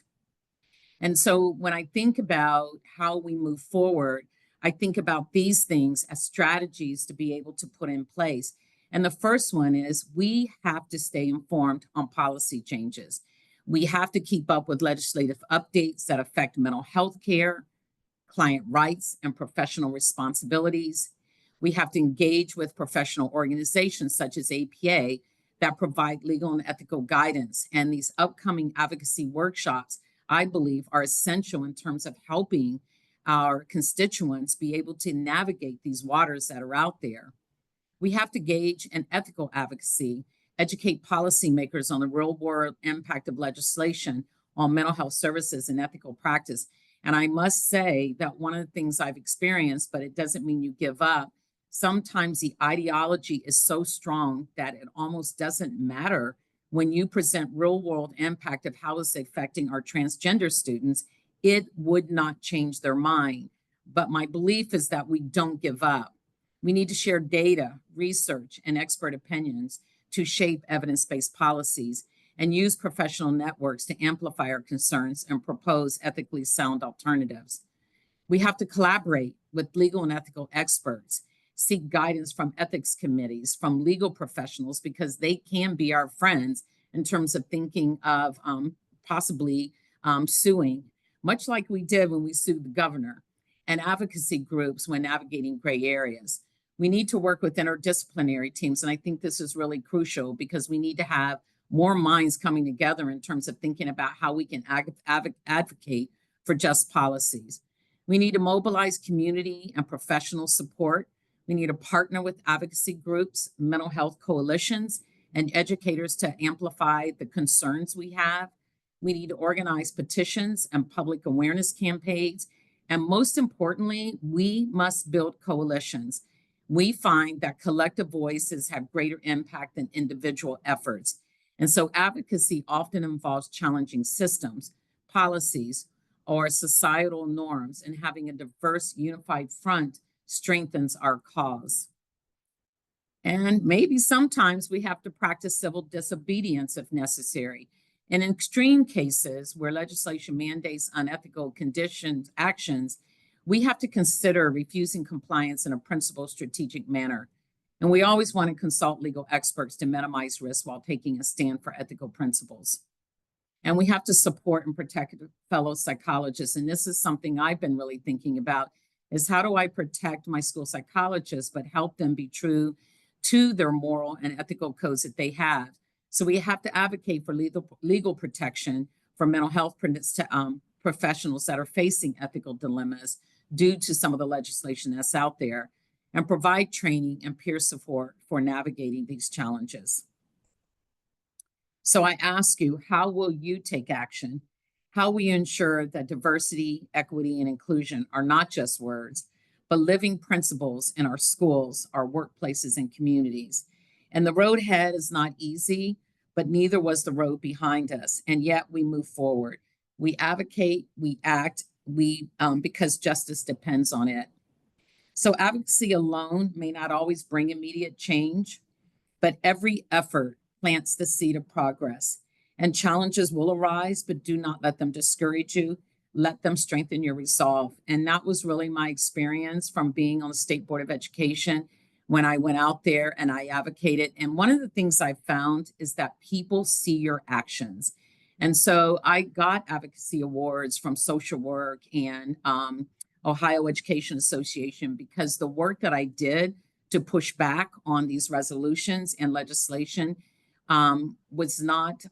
And so when I think about how we move forward, I think about these things as strategies to be able to put in place. And the first one is we have to stay informed on policy changes. We have to keep up with legislative updates that affect mental health care, client rights, and professional responsibilities. We have to engage with professional organizations such as APA that provide legal and ethical guidance. And these upcoming advocacy workshops, I believe, are essential in terms of helping our constituents be able to navigate these waters that are out there. We have to gauge an ethical advocacy, educate policymakers on the real world impact of legislation on mental health services and ethical practice. And I must say that one of the things I've experienced, but it doesn't mean you give up, sometimes the ideology is so strong that it almost doesn't matter when you present real world impact of how it's affecting our transgender students. It would not change their mind. But my belief is that we don't give up. We need to share data, research, and expert opinions to shape evidence-based policies and use professional networks to amplify our concerns and propose ethically sound alternatives. We have to collaborate with legal and ethical experts, seek guidance from ethics committees, from legal professionals, because they can be our friends in terms of thinking of possibly suing, much like we did when we sued the governor, and advocacy groups when navigating gray areas. We need to work with interdisciplinary teams, and I think this is really crucial because we need to have more minds coming together in terms of thinking about how we can advocate for just policies. We need to mobilize community and professional support. We need to partner with advocacy groups, mental health coalitions, and educators to amplify the concerns we have. We need to organize petitions and public awareness campaigns. And most importantly, we must build coalitions. We find that collective voices have greater impact than individual efforts. And so advocacy often involves challenging systems, policies, or societal norms, and having a diverse, unified front strengthens our cause. And maybe sometimes we have to practice civil disobedience if necessary. In extreme cases where legislation mandates unethical actions, we have to consider refusing compliance in a principled, strategic manner. And we always want to consult legal experts to minimize risk while taking a stand for ethical principles. And we have to support and protect fellow psychologists. And this is something I've been really thinking about, is how do I protect my school psychologists, but help them be true to their moral and ethical codes that they have. So we have to advocate for legal protection for mental health professionals that are facing ethical dilemmas due to some of the legislation that's out there, and provide training and peer support for navigating these challenges. So I ask you, how will you take action? How will you ensure that diversity, equity, and inclusion are not just words, but living principles in our schools, our workplaces, and communities? And the road ahead is not easy, but neither was the road behind us. And yet we move forward. We advocate, we act, because justice depends on it. So advocacy alone may not always bring immediate change, but every effort plants the seed of progress. And challenges will arise, but do not let them discourage you. Let them strengthen your resolve. And that was really my experience from being on the State Board of Education when I went out there and I advocated. And one of the things I found is that people see your actions. And so I got advocacy awards from social work and Ohio Education Association, because the work that I did to push back on these resolutions and legislation was not,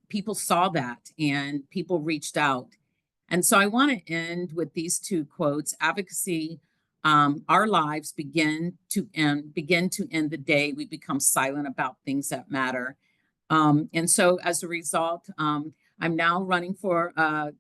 people saw that and people reached out. And so I want to end with these two quotes. Advocacy, our lives begin to end the day we become silent about things that matter. And so as a result, I'm now running for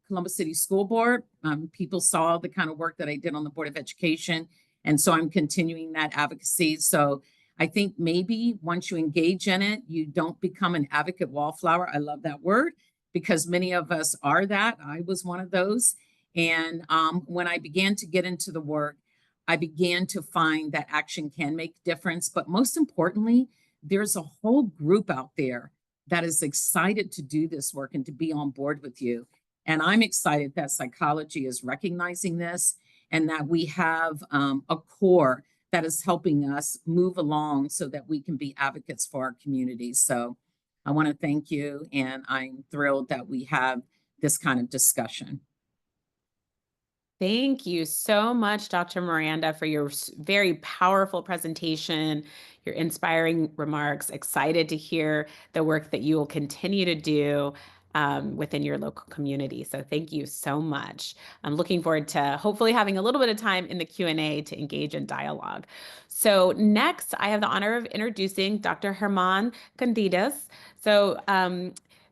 Columbus City School Board. People saw the kind of work that I did on the Board of Education. And so I'm continuing that advocacy. So I think maybe once you engage in it, you don't become an advocate wallflower. I love that word, because many of us are that. I was one of those. And when I began to get into the work, I began to find that action can make difference. But most importantly, there's a whole group out there that is excited to do this work and to be on board with you. And I'm excited that psychology is recognizing this, and that we have a core that is helping us move along so that we can be advocates for our communities. So I want to thank you, and I'm thrilled that we have this kind of discussion. Thank you so much, Dr. Miranda, for your very powerful presentation, your inspiring remarks. Excited to hear the work that you will continue to do within your local community. So thank you so much. I'm looking forward to hopefully having a little bit of time in the Q&A to engage in dialogue. So next, I have the honor of introducing Dr. Germán Candidas. So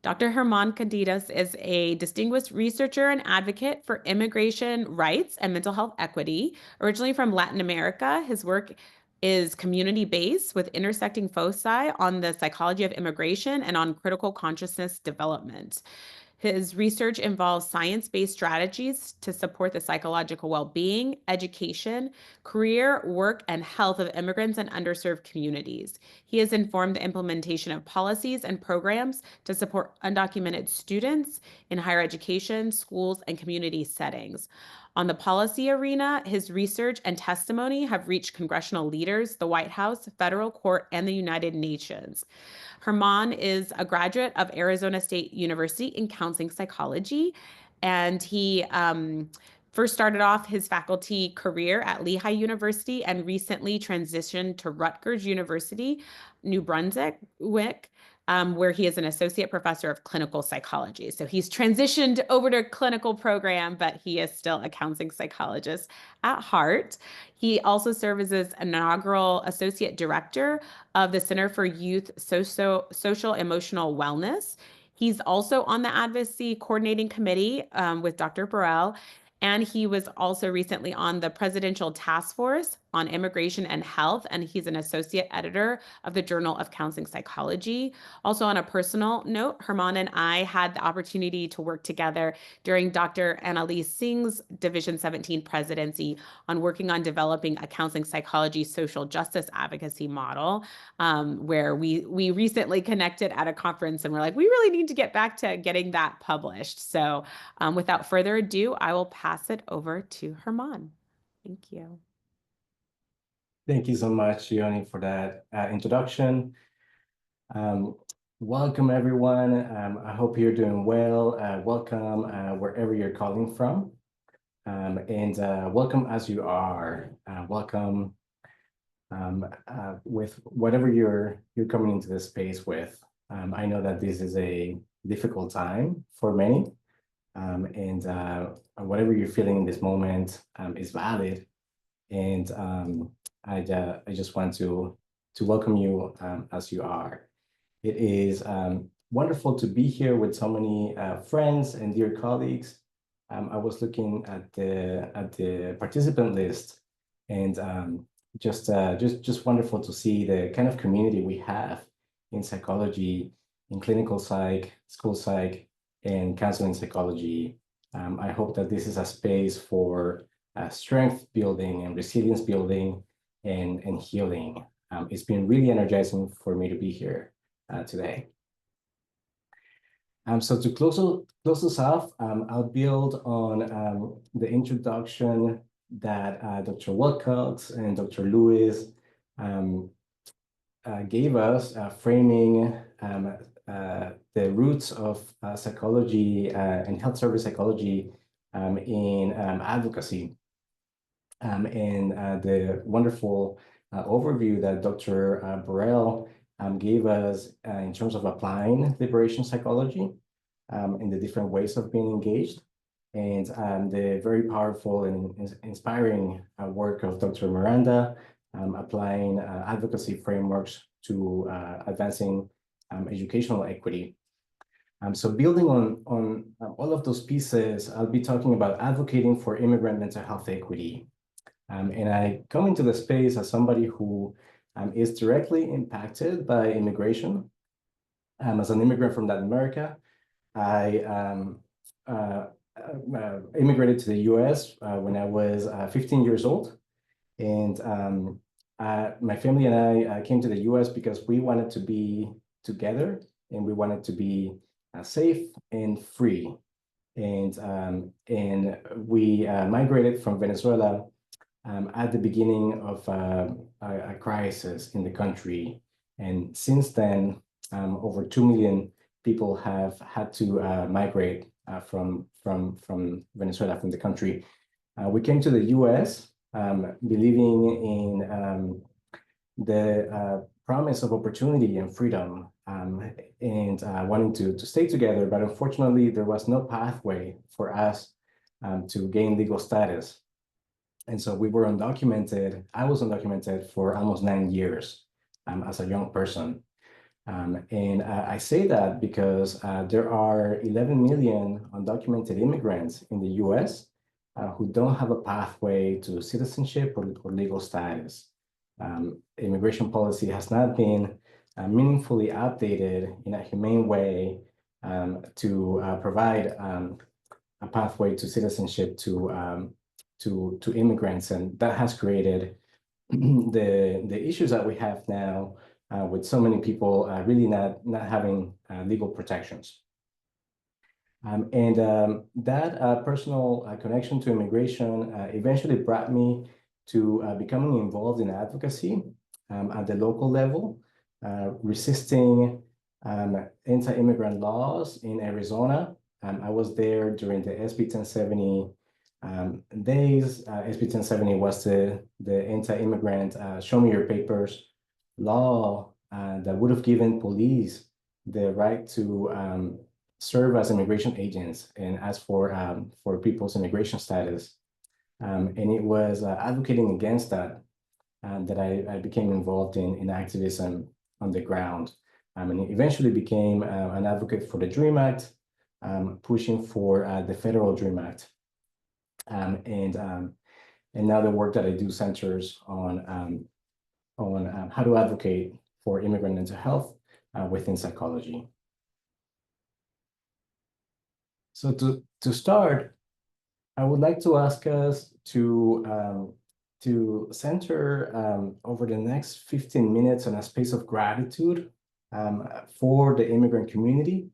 Dr. Germán Candidas is a distinguished researcher and advocate for immigration rights and mental health equity. Originally from Latin America, his work is community-based with intersecting foci on the psychology of immigration and on critical consciousness development. His research involves science-based strategies to support the psychological well-being, education, career, work, and health of immigrants and underserved communities. He has informed the implementation of policies and programs to support undocumented students in higher education, schools, and community settings. On the policy arena, his research and testimony have reached congressional leaders, the White House, federal court, and the United Nations. Germán is a graduate of Arizona State University in counseling psychology, and he first started off his faculty career at Lehigh University and recently transitioned to Rutgers University, New Brunswick, where he is an associate professor of clinical psychology. So he's transitioned over to a clinical program, but he is still a counseling psychologist at heart. He also serves as inaugural associate director of the Center for Youth Social Emotional Wellness. He's also on the advocacy coordinating committee with Dr. Burrell, and he was also recently on the Presidential Task Force on immigration and health, and he's an associate editor of the Journal of Counseling Psychology. Also, on a personal note, Herman and I had the opportunity to work together during Dr. Annalise Singh's Division 17 presidency on working on developing a counseling psychology social justice advocacy model, where we recently connected at a conference and we're like, we really need to get back to getting that published. So without further ado, I will pass it over to Herman. Thank you. Thank you so much, Yoni, for that introduction. Welcome, everyone. I hope you're doing well. Welcome wherever you're calling from. And welcome as you are. Welcome with whatever you're coming into this space with. I know that this is a difficult time for many. And whatever you're feeling in this moment is valid. And I just want to welcome you as you are. It is wonderful to be here with so many friends and dear colleagues. I was looking at the participant list, and just wonderful to see the kind of community we have in psychology, in clinical psych, school psych, and counseling psychology. I hope that this is a space for strength building and resilience building and healing. It's been really energizing for me to be here today. So to close us off, I'll build on the introduction that Dr. Wilcox and Dr. Lewis gave us, framing the roots of psychology and health service psychology in advocacy. And the wonderful overview that Dr. Burrell gave us in terms of applying liberation psychology in the different ways of being engaged, and the very powerful and inspiring work of Dr. Miranda applying advocacy frameworks to advancing educational equity. So building on all of those pieces, I'll be talking about advocating for immigrant mental health equity. And I come into the space as somebody who is directly impacted by immigration. As an immigrant from Latin America, I immigrated to the US when I was 15 years old. And my family and I came to the US because we wanted to be together and we wanted to be safe and free. And we migrated from Venezuela at the beginning of a crisis in the country. And since then, over 2 million people have had to migrate from Venezuela, from the country. We came to the US believing in the promise of opportunity and freedom, and wanting to stay together. But unfortunately, there was no pathway for us to gain legal status. And so we were undocumented. I was undocumented for almost 9 years as a young person. And I say that because there are 11 million undocumented immigrants in the US who don't have a pathway to citizenship or legal status. Immigration policy has not been meaningfully updated in a humane way to provide a pathway to citizenship to immigrants, and that has created the issues that we have now with so many people really not having legal protections. That personal connection to immigration eventually brought me to becoming involved in advocacy at the local level, resisting anti-immigrant laws in Arizona. I was there during the SB 1070 days. SB 1070 was the anti-immigrant show me your papers law that would have given police the right to serve as immigration agents and ask for people's immigration status. And it was advocating against that that I became involved in activism on the ground. And eventually became an advocate for the DREAM Act, pushing for the federal DREAM Act. And now the work that I do centers on how to advocate for immigrant mental health within psychology. So to start, I would like to ask us to center over the next 15 minutes on a space of gratitude for the immigrant community.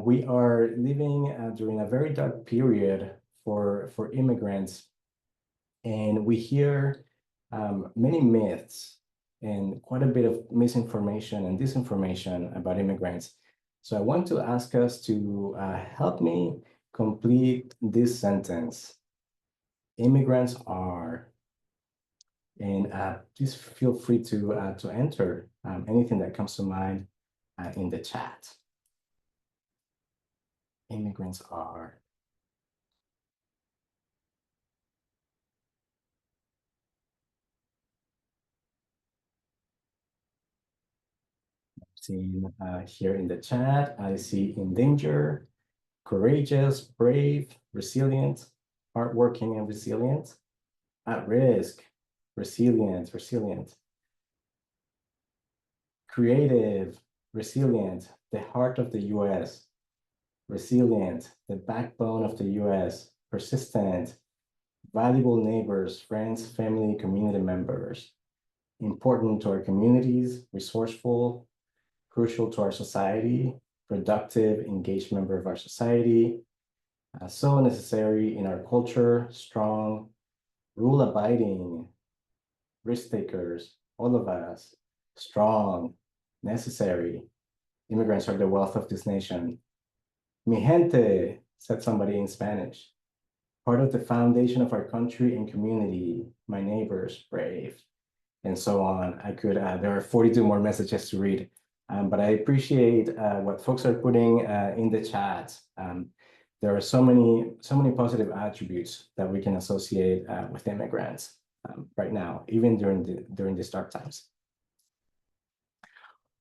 We are living during a very dark period for immigrants, and we hear many myths and quite a bit of misinformation and disinformation about immigrants. So I want to ask us to help me complete this sentence. Immigrants are, and please feel free to enter anything that comes to mind in the chat. Immigrants are. Seeing here in the chat, I see in danger, courageous, brave, resilient, hardworking, and resilient. At risk, resilient, creative, resilient, the heart of the US, resilient, the backbone of the US, persistent, valuable neighbors, friends, family, community members, important to our communities, resourceful, crucial to our society, productive, engaged member of our society, so necessary in our culture, strong, rule-abiding, risk-takers, all of us, strong, necessary. Immigrants are the wealth of this nation. Mi gente, said somebody in Spanish. Part of the foundation of our country and community, my neighbors, brave, and so on. I could, there are 42 more messages to read, but I appreciate what folks are putting in the chat. There are so many positive attributes that we can associate with immigrants right now, even during these dark times.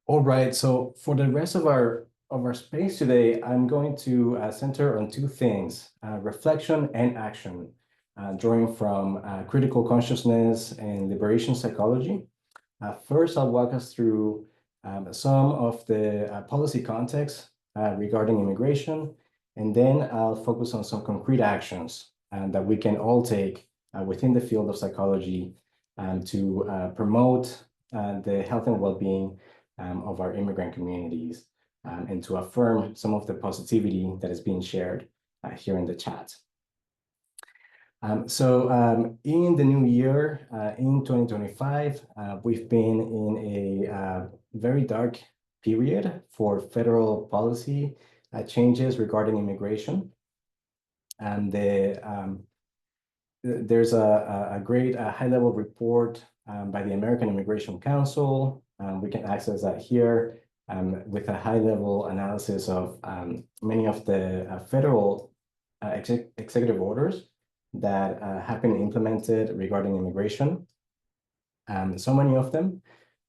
All right, so for the rest of our space today, I'm going to center on two things, reflection and action, drawing from critical consciousness and liberation psychology. First, I'll walk us through some of the policy context regarding immigration, and then I'll focus on some concrete actions that we can all take within the field of psychology to promote the health and well-being of our immigrant communities and to affirm some of the positivity that is being shared here in the chat. So in the new year, in 2025, we've been in a very dark period for federal policy changes regarding immigration. And there's a great high-level report by the American Immigration Council. We can access that here with a high-level analysis of many of the federal executive orders that have been implemented regarding immigration. So many of them,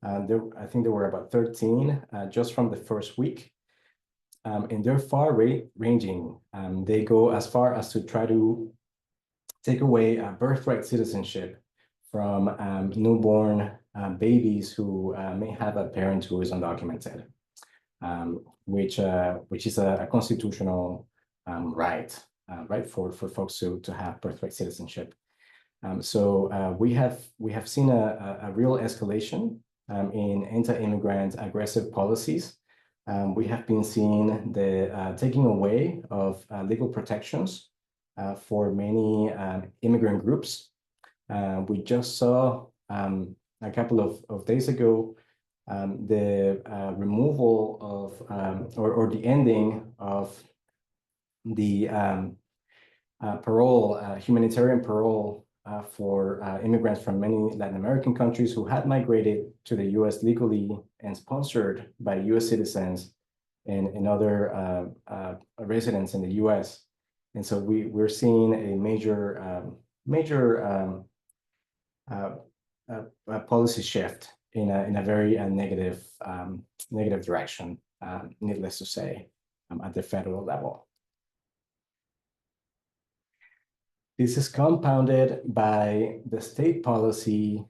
I think there were about 13 just from the first week. And they're far-ranging. They go as far as to try to take away birthright citizenship from newborn babies who may have a parent who is undocumented, which is a constitutional right, right for folks to have birthright citizenship. So we have seen a real escalation in anti-immigrant aggressive policies. We have been seeing the taking away of legal protections for many immigrant groups. We just saw a couple of days ago the removal of or the ending of the parole, humanitarian parole for immigrants from many Latin American countries who had migrated to the US legally and sponsored by US citizens and other residents in the US. And so we're seeing a major policy shift in a very negative direction, needless to say, at the federal level. This is compounded by the state policy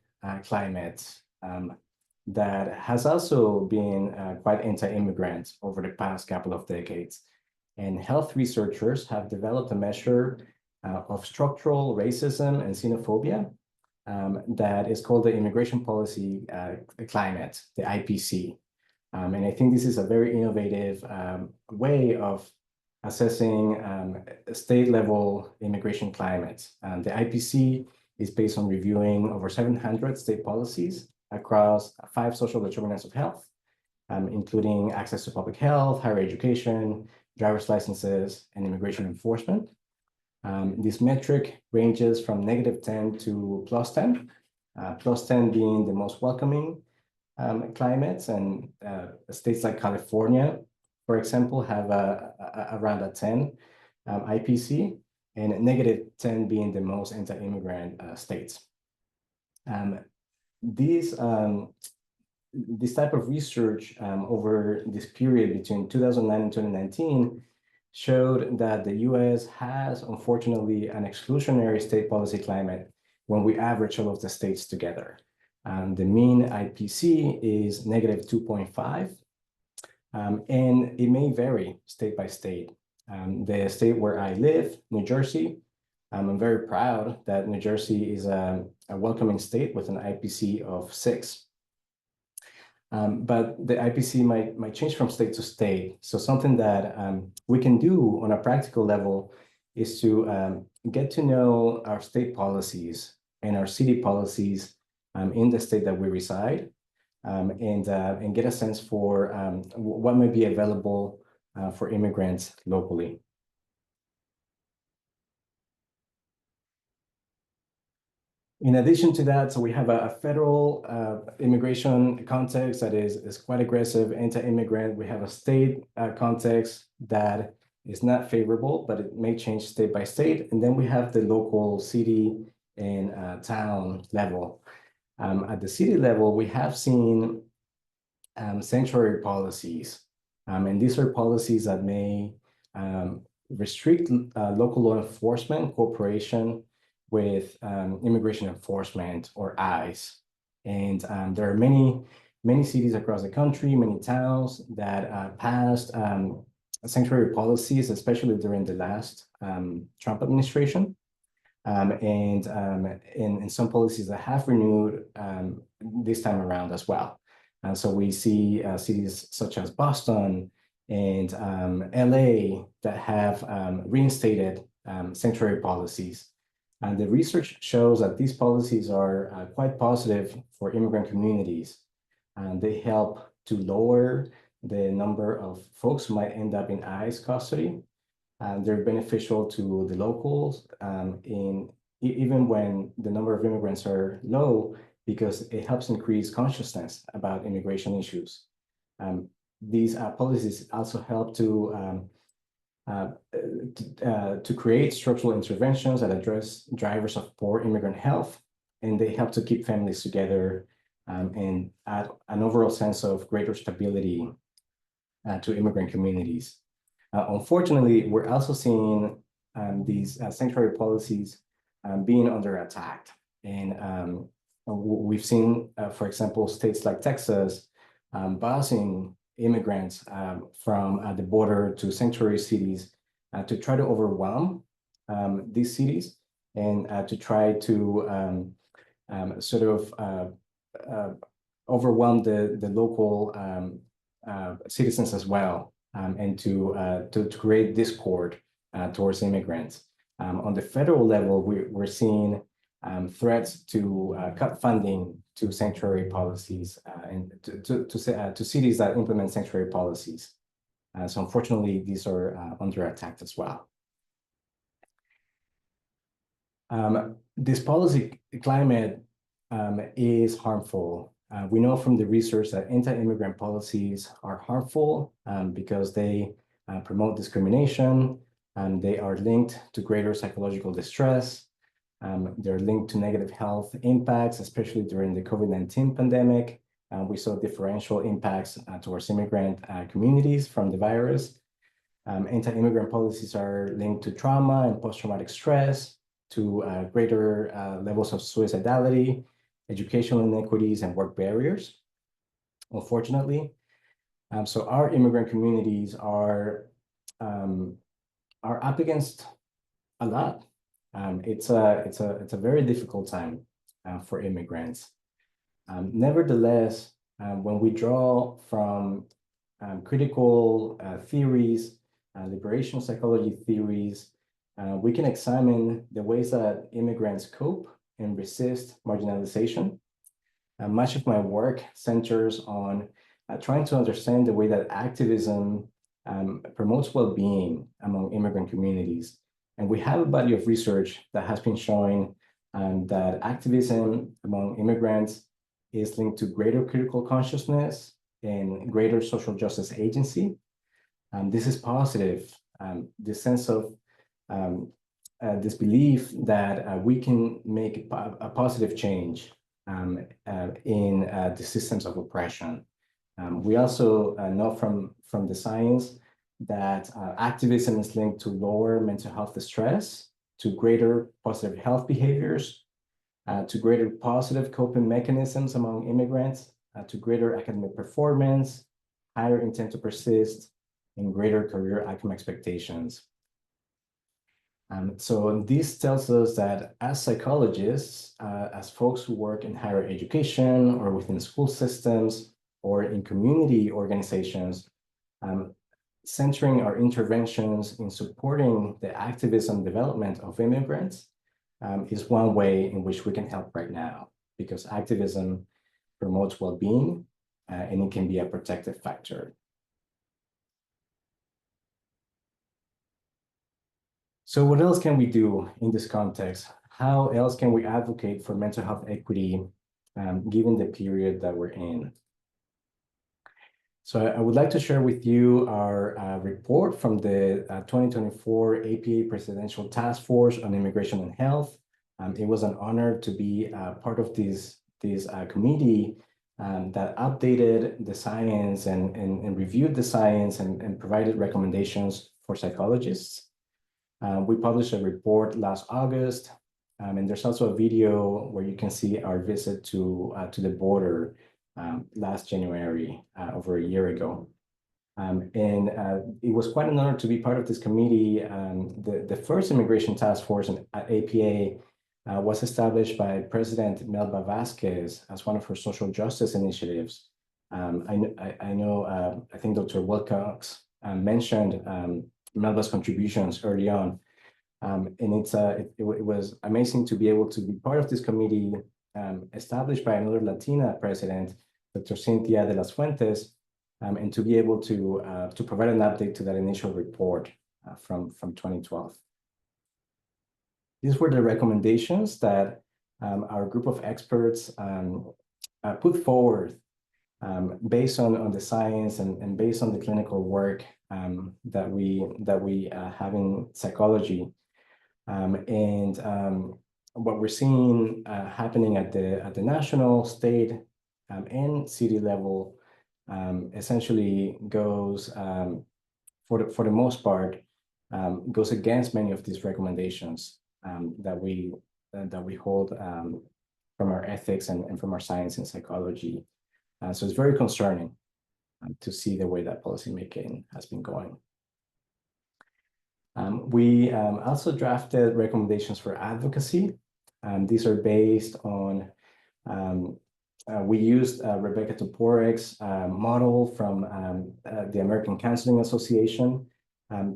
climate that has also been quite anti-immigrant over the past couple of decades. And health researchers have developed a measure of structural racism and xenophobia that is called the immigration policy climate, the IPC. And I think this is a very innovative way of assessing state-level immigration climate. The IPC is based on reviewing over 700 state policies across 5 social determinants of health, including access to public health, higher education, driver's licenses, and immigration enforcement. This metric ranges from -10 to +10, +10 being the most welcoming climates, and states like California, for example, have around a 10 IPC, and -10 being the most anti-immigrant states. This type of research over this period between 2009 and 2019 showed that the US has, unfortunately, an exclusionary state policy climate when we average all of the states together. The mean IPC is -2.5, and it may vary state by state. The state where I live, New Jersey, I'm very proud that New Jersey is a welcoming state with an IPC of 6. But the IPC might change from state to state. So something that we can do on a practical level is to get to know our state policies and our city policies in the state that we reside, and get a sense for what might be available for immigrants locally. In addition to that, so we have a federal immigration context that is quite aggressive, anti-immigrant. We have a state context that is not favorable, but it may change state by state. And then we have the local city and town level. At the city level, we have seen sanctuary policies. And these are policies that may restrict local law enforcement cooperation with immigration enforcement, or ICE. And there are many cities across the country, many towns that passed sanctuary policies, especially during the last Trump administration. And some policies that have renewed this time around as well. And so we see cities such as Boston and LA that have reinstated sanctuary policies. And the research shows that these policies are quite positive for immigrant communities. And they help to lower the number of folks who might end up in ICE custody. They're beneficial to the locals, even when the number of immigrants are low, because it helps increase consciousness about immigration issues. These policies also help to create structural interventions that address drivers of poor immigrant health, and they help to keep families together and add an overall sense of greater stability to immigrant communities. Unfortunately, we're also seeing these sanctuary policies being under attack. And we've seen, for example, states like Texas busing immigrants from the border to sanctuary cities to try to overwhelm these cities, and to try to sort of overwhelm the local citizens as well, and to create discord towards immigrants. On the federal level, we're seeing threats to cut funding to sanctuary policies and to cities that implement sanctuary policies. So unfortunately, these are under attack as well. This policy climate is harmful. We know from the research that anti-immigrant policies are harmful because they promote discrimination, and they are linked to greater psychological distress. They're linked to negative health impacts, especially during the COVID-19 pandemic. We saw differential impacts towards immigrant communities from the virus. Anti-immigrant policies are linked to trauma and post-traumatic stress, to greater levels of suicidality, educational inequities, and work barriers, unfortunately. So our immigrant communities are up against a lot. It's a very difficult time for immigrants. Nevertheless, when we draw from critical theories, liberation psychology theories, we can examine the ways that immigrants cope and resist marginalization. Much of my work centers on trying to understand the way that activism promotes well-being among immigrant communities. And we have a body of research that has been showing that activism among immigrants is linked to greater critical consciousness and greater social justice agency. This is positive, this sense of this belief that we can make a positive change in the systems of oppression. We also know from the science that activism is linked to lower mental health distress, to greater positive health behaviors, to greater positive coping mechanisms among immigrants, to greater academic performance, higher intent to persist, and greater career outcome expectations. So this tells us that as psychologists, as folks who work in higher education or within school systems or in community organizations, centering our interventions in supporting the activism development of immigrants is one way in which we can help right now, because activism promotes well-being and it can be a protective factor. So what else can we do in this context? How else can we advocate for mental health equity given the period that we're in? So I would like to share with you our report from the 2024 APA Presidential Task Force on Immigration and Health. It was an honor to be part of this committee that updated the science and reviewed the science and provided recommendations for psychologists. We published a report last August, and there's also a video where you can see our visit to the border last January, over a year ago. It was quite an honor to be part of this committee. The first immigration task force at APA was established by President Melba Vasquez as one of her social justice initiatives. I think Dr. Wilcox mentioned Melba's contributions early on. And it was amazing to be able to be part of this committee established by another Latina president, Dr. Cynthia de las Fuentes, and to be able to provide an update to that initial report from 2012. These were the recommendations that our group of experts put forward based on the science and based on the clinical work that we have in psychology. What we're seeing happening at the national, state, and city level essentially goes, for the most part, goes against many of these recommendations that we hold from our ethics and from our science and psychology. So it's very concerning to see the way that policymaking has been going. We also drafted recommendations for advocacy. These are based on, we used Rebecca Toporik's model from the American Counseling Association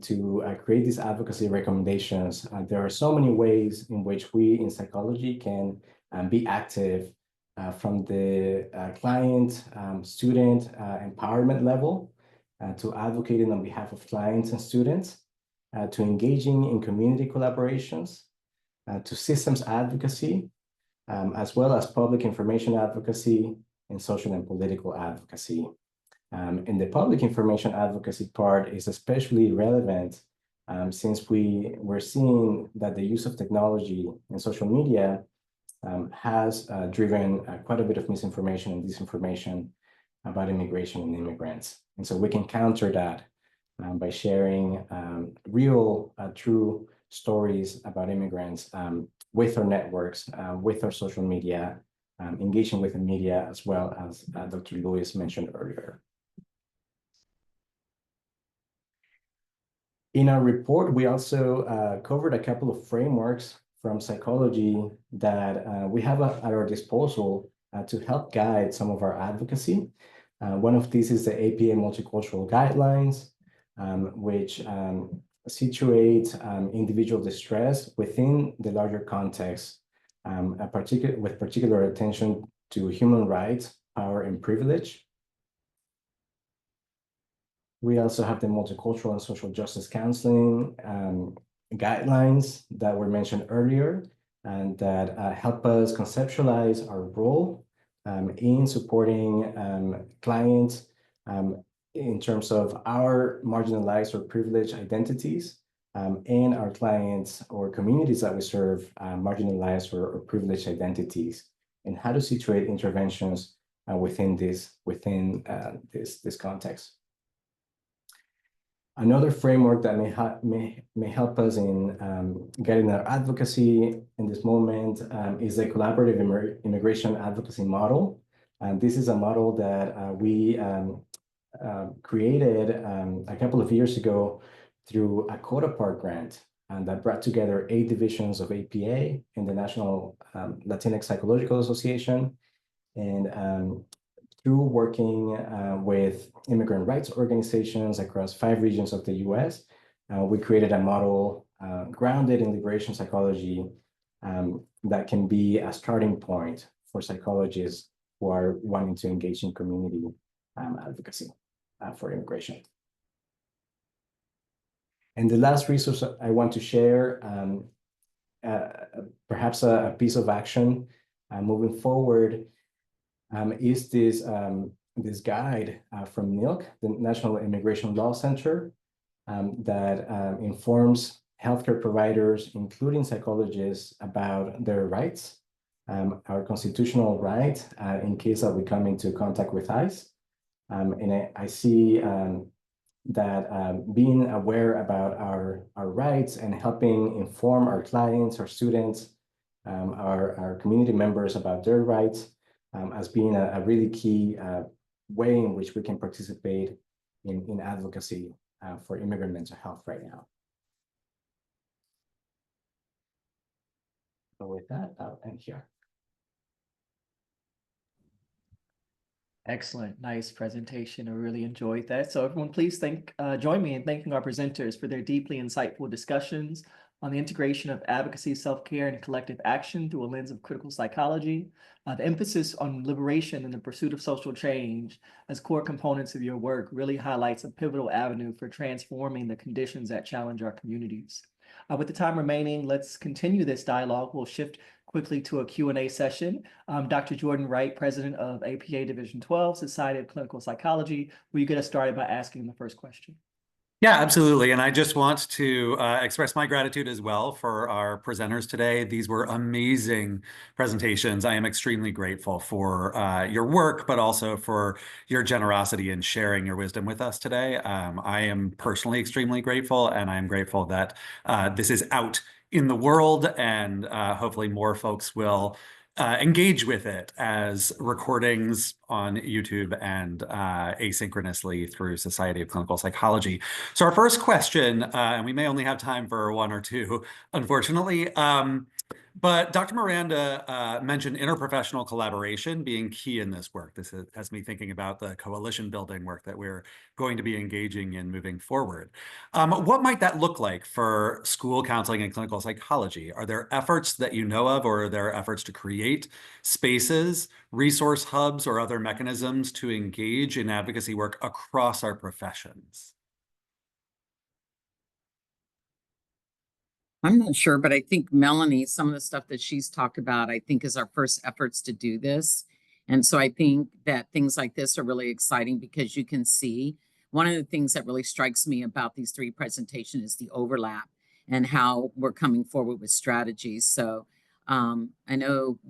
to create these advocacy recommendations. There are so many ways in which we in psychology can be active from the client, student empowerment level to advocating on behalf of clients and students, to engaging in community collaborations, to systems advocacy, as well as public information advocacy and social and political advocacy. And the public information advocacy part is especially relevant since we're seeing that the use of technology and social media has driven quite a bit of misinformation and disinformation about immigration and immigrants. And so we can counter that by sharing real, true stories about immigrants with our networks, with our social media, engaging with the media, as well as Dr. Lewis mentioned earlier. In our report, we also covered a couple of frameworks from psychology that we have at our disposal to help guide some of our advocacy. One of these is the APA Multicultural Guidelines, which situate individual distress within the larger context, with particular attention to human rights, power, and privilege. We also have the Multicultural and Social Justice Counseling guidelines that were mentioned earlier, and that help us conceptualize our role in supporting clients in terms of our marginalized or privileged identities, and our clients or communities that we serve marginalized or privileged identities, and how to situate interventions within this context. Another framework that may help us in getting our advocacy in this moment is the collaborative immigration advocacy model. And this is a model that we created a couple of years ago through a quota part grant, and that brought together 8 divisions of APA and the National Latinx Psychological Association. And through working with immigrant rights organizations across 5 regions of the US, we created a model grounded in liberation psychology that can be a starting point for psychologists who are wanting to engage in community advocacy for immigration. And the last resource I want to share, perhaps a piece of action moving forward, is this guide from NILC, the National Immigration Law Center, that informs healthcare providers, including psychologists, about their rights, our constitutional right in case that we come into contact with ICE. And I see that being aware about our rights and helping inform our clients, our students, our community members about their rights as being a really key way in which we can participate in advocacy for immigrant mental health right now. So with that, I'll end here. Excellent, nice presentation. I really enjoyed that. So everyone, please join me in thanking our presenters for their deeply insightful discussions on the integration of advocacy, self-care, and collective action through a lens of critical psychology. The emphasis on liberation and the pursuit of social change as core components of your work really highlights a pivotal avenue for transforming the conditions that challenge our communities. With the time remaining, let's continue this dialogue. We'll shift quickly to a Q&A session. Dr. Jordan Wright, president of APA Division 12, Society of Clinical Psychology, will you get us started by asking the first question? Yeah, absolutely. And I just want to express my gratitude as well for our presenters today. These were amazing presentations. I am extremely grateful for your work, but also for your generosity in sharing your wisdom with us today. I am personally extremely grateful, and I'm grateful that this is out in the world, and hopefully more folks will engage with it as recordings on YouTube and asynchronously through Society of Clinical Psychology. So our first question, and we may only have time for 1 or 2, unfortunately, but Dr. Miranda mentioned interprofessional collaboration being key in this work. This has me thinking about the coalition building work that we're going to be engaging in moving forward. What might that look like for school counseling and clinical psychology? Are there efforts that you know of, or are there efforts to create spaces, resource hubs, or other mechanisms to engage in advocacy work across our professions? I'm not sure, but I think Melanie, some of the stuff that she's talked about, I think is our first efforts to do this. And so I think that things like this are really exciting because you can see one of the things that really strikes me about these 3 presentations is the overlap and how we're coming forward with strategies. So I know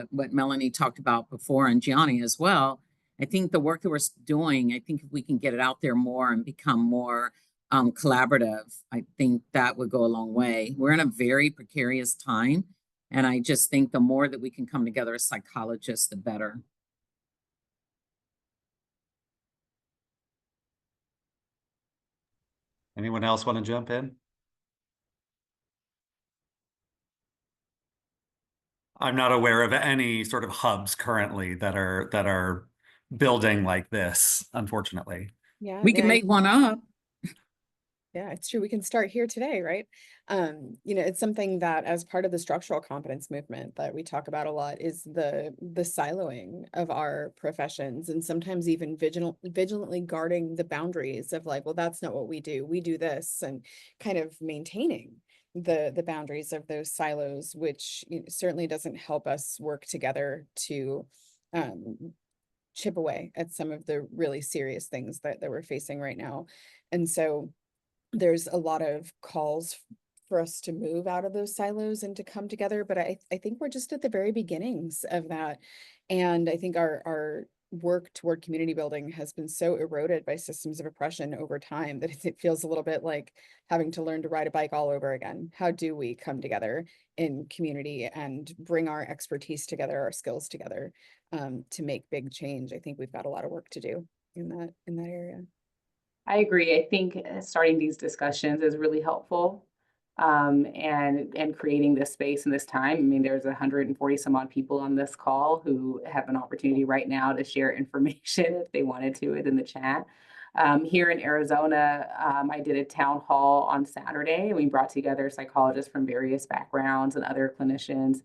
what Melanie talked about before, and Gianni as well. I think the work that we're doing, I think if we can get it out there more and become more collaborative, I think that would go a long way. We're in a very precarious time, and I just think the more that we can come together as psychologists, the better. Anyone else want to jump in? I'm not aware of any sort of hubs currently that are building like this, unfortunately. Yeah, We can make one up. yeah, it's true. We can start here today, right? It's something that as part of the structural competence movement that we talk about a lot is the siloing of our professions, and sometimes even vigilantly guarding the boundaries of like, well, that's not what we do. We do this, and kind of maintaining the boundaries of those silos, which certainly doesn't help us work together to chip away at some of the really serious things that we're facing right now. And so there's a lot of calls for us to move out of those silos and to come together. But I think we're just at the very beginnings of that. And I think our work toward community building has been so eroded by systems of oppression over time that it feels a little bit like having to learn to ride a bike all over again. How do we come together in community and bring our expertise together, our skills together, to make big change? I think we've got a lot of work to do in that area. I agree. I think starting these discussions is really helpful. And creating this space and this time. I mean, there's 140 some odd people on this call who have an opportunity right now to share information if they wanted to within the chat. Here in Arizona, I did a town hall on Saturday. We brought together psychologists from various backgrounds and other clinicians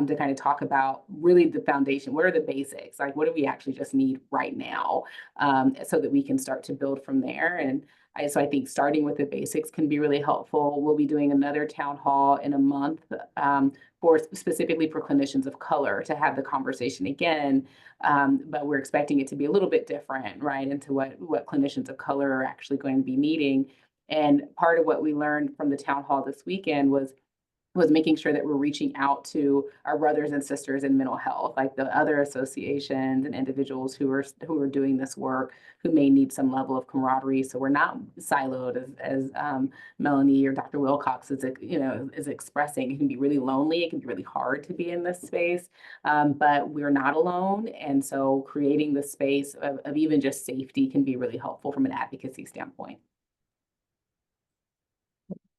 to kind of talk about really the foundation. What are the basics? Like, what do we actually just need right now, so that we can start to build from there? And so I think starting with the basics can be really helpful. We'll be doing another town hall in a month specifically for clinicians of color to have the conversation again. But we're expecting it to be a little bit different, right, into what clinicians of color are actually going to be needing. And part of what we learned from the town hall this weekend was making sure that we're reaching out to our brothers and sisters in mental health, like the other associations and individuals who are doing this work, who may need some level of camaraderie. So we're not siloed as Melanie or Dr. Wilcox is expressing. It can be really lonely. It can be really hard to be in this space, but we're not alone. And so creating the space of even just safety can be really helpful from an advocacy standpoint.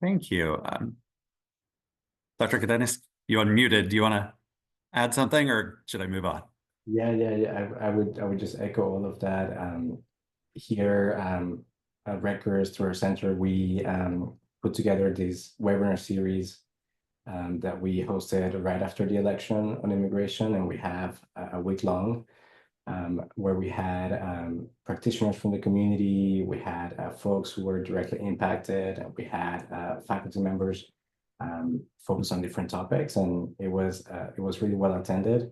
Thank you. Dr. Cadenas, you unmuted. Do you want to add something, or should I move on? Yeah. I would just echo all of that. Here at Rutgers, through our center, we put together this webinar series that we hosted right after the election on immigration, and we have a week long where we had practitioners from the community, we had folks who were directly impacted, and we had faculty members focus on different topics, and it was really well attended.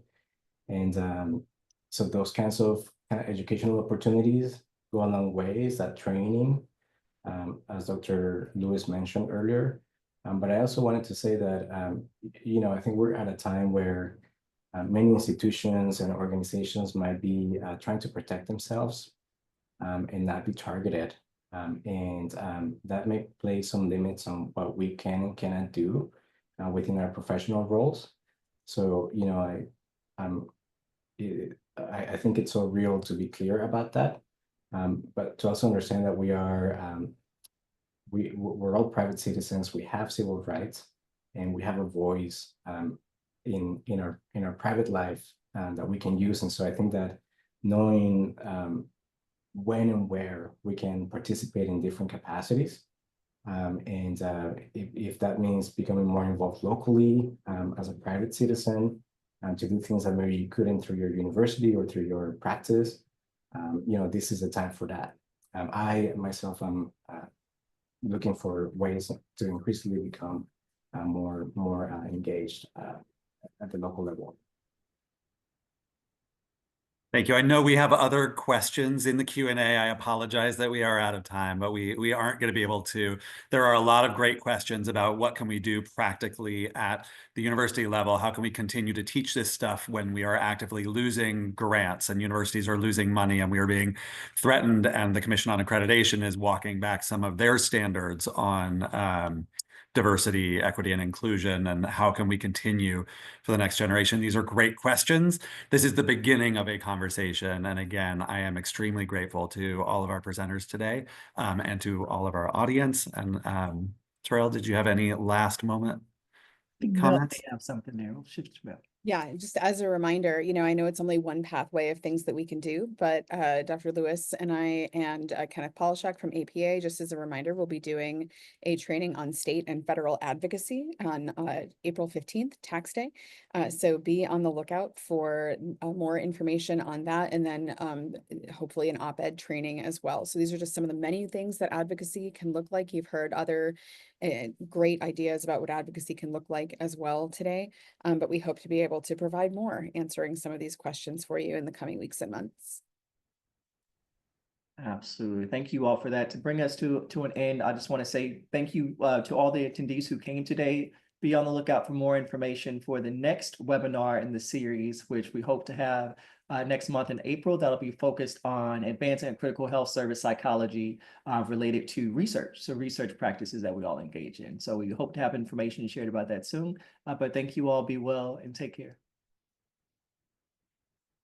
And so those kinds of educational opportunities go a long ways. That training, as Dr. Lewis mentioned earlier. But I also wanted to say that I think we're at a time where many institutions and organizations might be trying to protect themselves and not be targeted. That may place some limits on what we can and cannot do within our professional roles. So, I think it's so real to be clear about that, but to also understand that we're all private citizens. We have civil rights, and we have a voice in our private life that we can use. And so I think that knowing when and where we can participate in different capacities. If that means becoming more involved locally as a private citizen, to do things that maybe you couldn't through your university or through your practice, this is the time for that. I myself am looking for ways to increasingly become more engaged at the local level. Thank you. I know we have other questions in the Q&A. I apologize that we are out of time, but we aren't going to be able to. There are a lot of great questions about what can we do practically at the university level? How can we continue to teach this stuff when we are actively losing grants and universities are losing money and we are being threatened, and the Commission on Accreditation is walking back some of their standards on diversity, equity, and inclusion, and how can we continue for the next generation? These are great questions. This is the beginning of a conversation. And again, I am extremely grateful to all of our presenters today and to all of our audience. And Terrell, did you have any last moment comments? I have something there. We'll shift to Yeah, just as a reminder, I know it's only one pathway of things that we can do, but Dr. Lewis and I and Kenneth Polishak from APA, just as a reminder, we'll be doing a training on state and federal advocacy on April 15th, Tax Day. So be on the lookout for more information on that, and then hopefully an op-ed training as well. So these are just some of the many things that advocacy can look like. You've heard other great ideas about what advocacy can look like as well today, but we hope to be able to provide more answering some of these questions for you in the coming weeks and months. Absolutely. Thank you all for that. To bring us to an end, I just want to say thank you to all the attendees who came today. Be on the lookout for more information for the next webinar in the series, which we hope to have next month in April. That'll be focused on advancing critical health service psychology related to research. So research practices that we all engage in. So we hope to have information shared about that soon. But thank you all. Be well and take care.